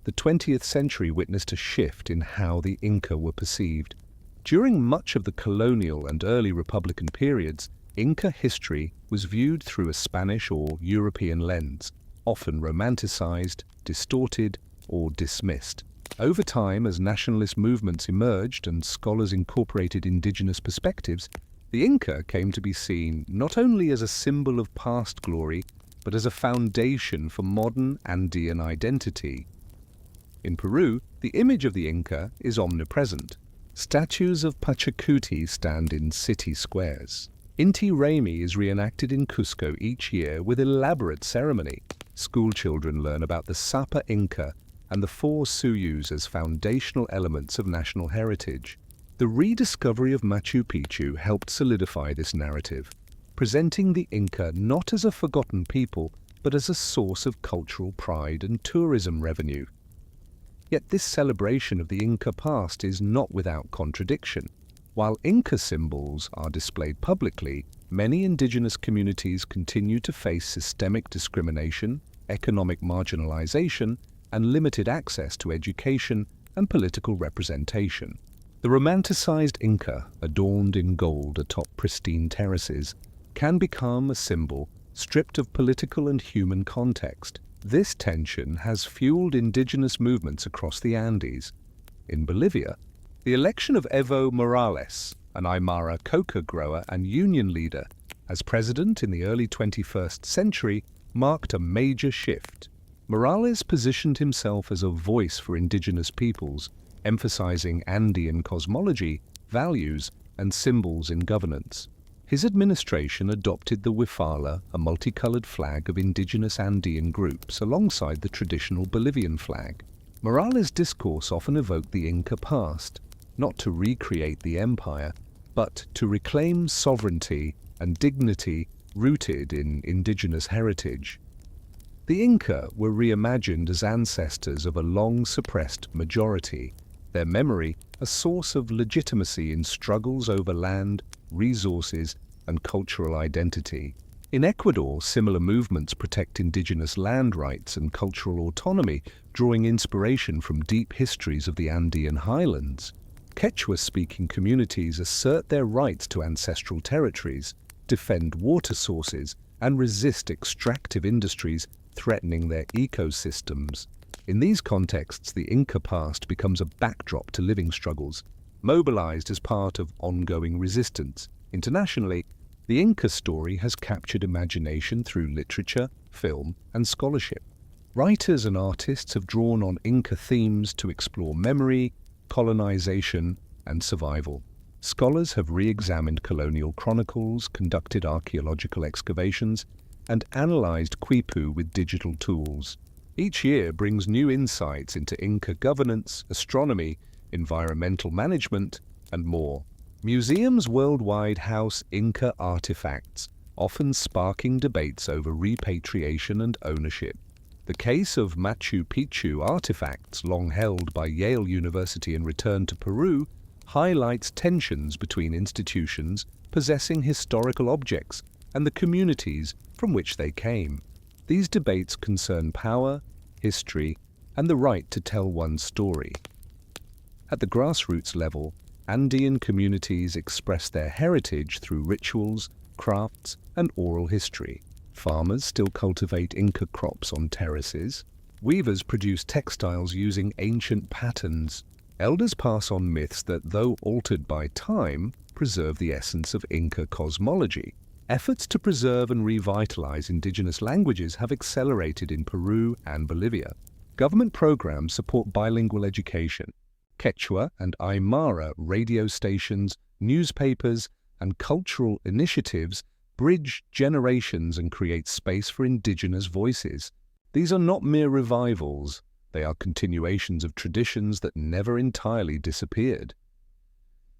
The 20th century witnessed a shift in how the Inca were perceived. During much of the colonial and early Republican periods, Inca history was viewed through a Spanish or European lens, often romanticized, distorted, or dismissed. Over time, as nationalist movements emerged and scholars incorporated indigenous perspectives, the Inca came to be seen not only as a symbol of past glory, but as a foundation for modern Andean identity. In Peru, the image of the Inca is omnipresent. Statues of Pachacuti stand in city squares. Inti Raymi is reenacted in Cusco each year with elaborate ceremony. School children learn about the Sapa Inca and the four Suyus as foundational elements of national heritage. The rediscovery of Machu Picchu helped solidify this narrative, presenting the Inca not as a forgotten people, but as a source of cultural pride and tourism revenue. Yet this celebration of the Inca past is not without contradiction. While Inca symbols are displayed publicly, many indigenous communities continue to face systemic discrimination, economic marginalization, and limited access to education and political representation. The romanticized Inca, adorned in gold atop pristine terraces, can become a symbol stripped of political and human context. This tension has fueled indigenous movements across the Andes. In Bolivia, the election of Evo Morales, an Aymara coca grower and union leader, as president in the early 21st century, marked a major shift. Morales positioned himself as a voice for indigenous peoples, emphasizing Andean cosmology, values, and symbols in governance. His administration adopted the huifala, a multicolored flag of indigenous Andean groups, alongside the traditional Bolivian flag. Morales' discourse often evoked the Inca past, not to recreate the empire, but to reclaim sovereignty and dignity rooted in indigenous heritage. The Inca were reimagined as ancestors of a long-suppressed majority, their memory a source of legitimacy in struggles over land, resources, and cultural identity. In Ecuador, similar movements protect indigenous land rights and cultural autonomy, drawing inspiration from deep histories of the Andean highlands. Quechua-speaking communities assert their rights to ancestral territories, defend water sources, and resist extractive industries threatening their ecosystems. In these contexts, the Inca past becomes a backdrop to living struggles, mobilized as part of ongoing resistance. Internationally, the Inca story has captured imagination through literature, film, and scholarship. Writers and artists have drawn on Inca themes to explore memory, colonization, and survival. Scholars have re-examined colonial chronicles, conducted archaeological excavations, and analyzed quipu with digital tools. Each year brings new insights into Inca governance, astronomy, environmental management, and more. Museums worldwide house Inca artifacts, often sparking debates over repatriation and ownership. The case of Machu Picchu artifacts, long held by Yale University and returned to Peru, highlights tensions between institutions possessing historical objects and the communities from which they came. These debates concern power, history, and the right to tell one's story. At the grassroots level, Andean communities express their heritage through rituals, crafts, and oral history. Farmers still cultivate Inca crops on terraces. Weavers produce textiles using ancient patterns. Elders pass on myths that, though altered by time, preserve the essence of Inca cosmology. Efforts to preserve and revitalize indigenous languages have accelerated in Peru and Bolivia. Government programs support bilingual education. Quechua and Aymara radio stations, newspapers, and cultural initiatives bridge generations and create space for indigenous voices. These are not mere revivals, they are continuations of traditions that never entirely disappeared.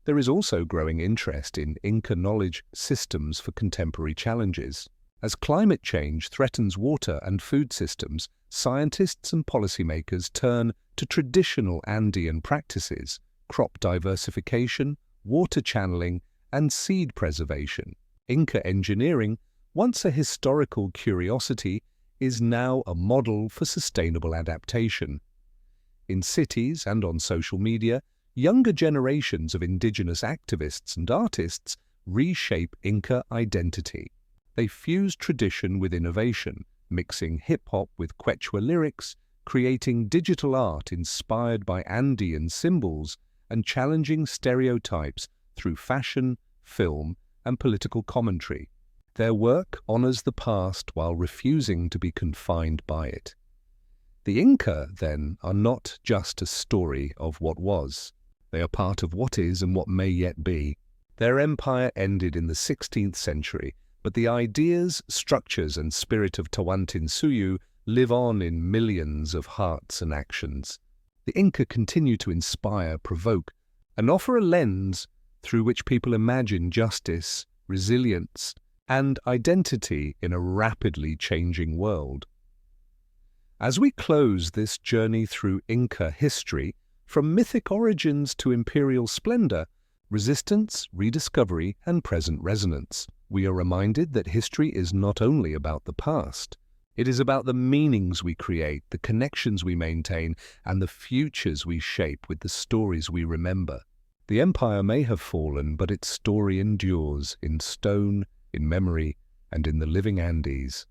There is also growing interest in Inca knowledge systems for contemporary challenges. As climate change threatens water and food systems, scientists and policymakers turn to traditional Andean practices, crop diversification, water channeling, and seed preservation. Inca engineering, once a historical curiosity, is now a model for sustainable adaptation. In cities and on social media, younger generations of indigenous activists and artists reshape Inca identity. They fuse tradition with innovation, mixing hip-hop with Quechua lyrics, creating digital art inspired by Andean symbols, and challenging stereotypes through fashion, film, and political commentary. Their work honors the past while refusing to be confined by it. The Inca, then, are not just a story of what was. They are part of what is and what may yet be. Their empire ended in the 16th century, but the ideas, structures, and spirit of Tawantinsuyu live on in millions of hearts and actions. The Inca continue to inspire, provoke, and offer a lens through which people imagine justice, resilience, and identity in a rapidly changing world. As we close this journey through Inca history, from mythic origins to imperial splendor, resistance, rediscovery, and present resonance, we are reminded that history is not only about the past. It is about the meanings we create, the connections we maintain, and the futures we shape with the stories we remember. The empire may have fallen, but its story endures in stone, in memory, and in the living Andes.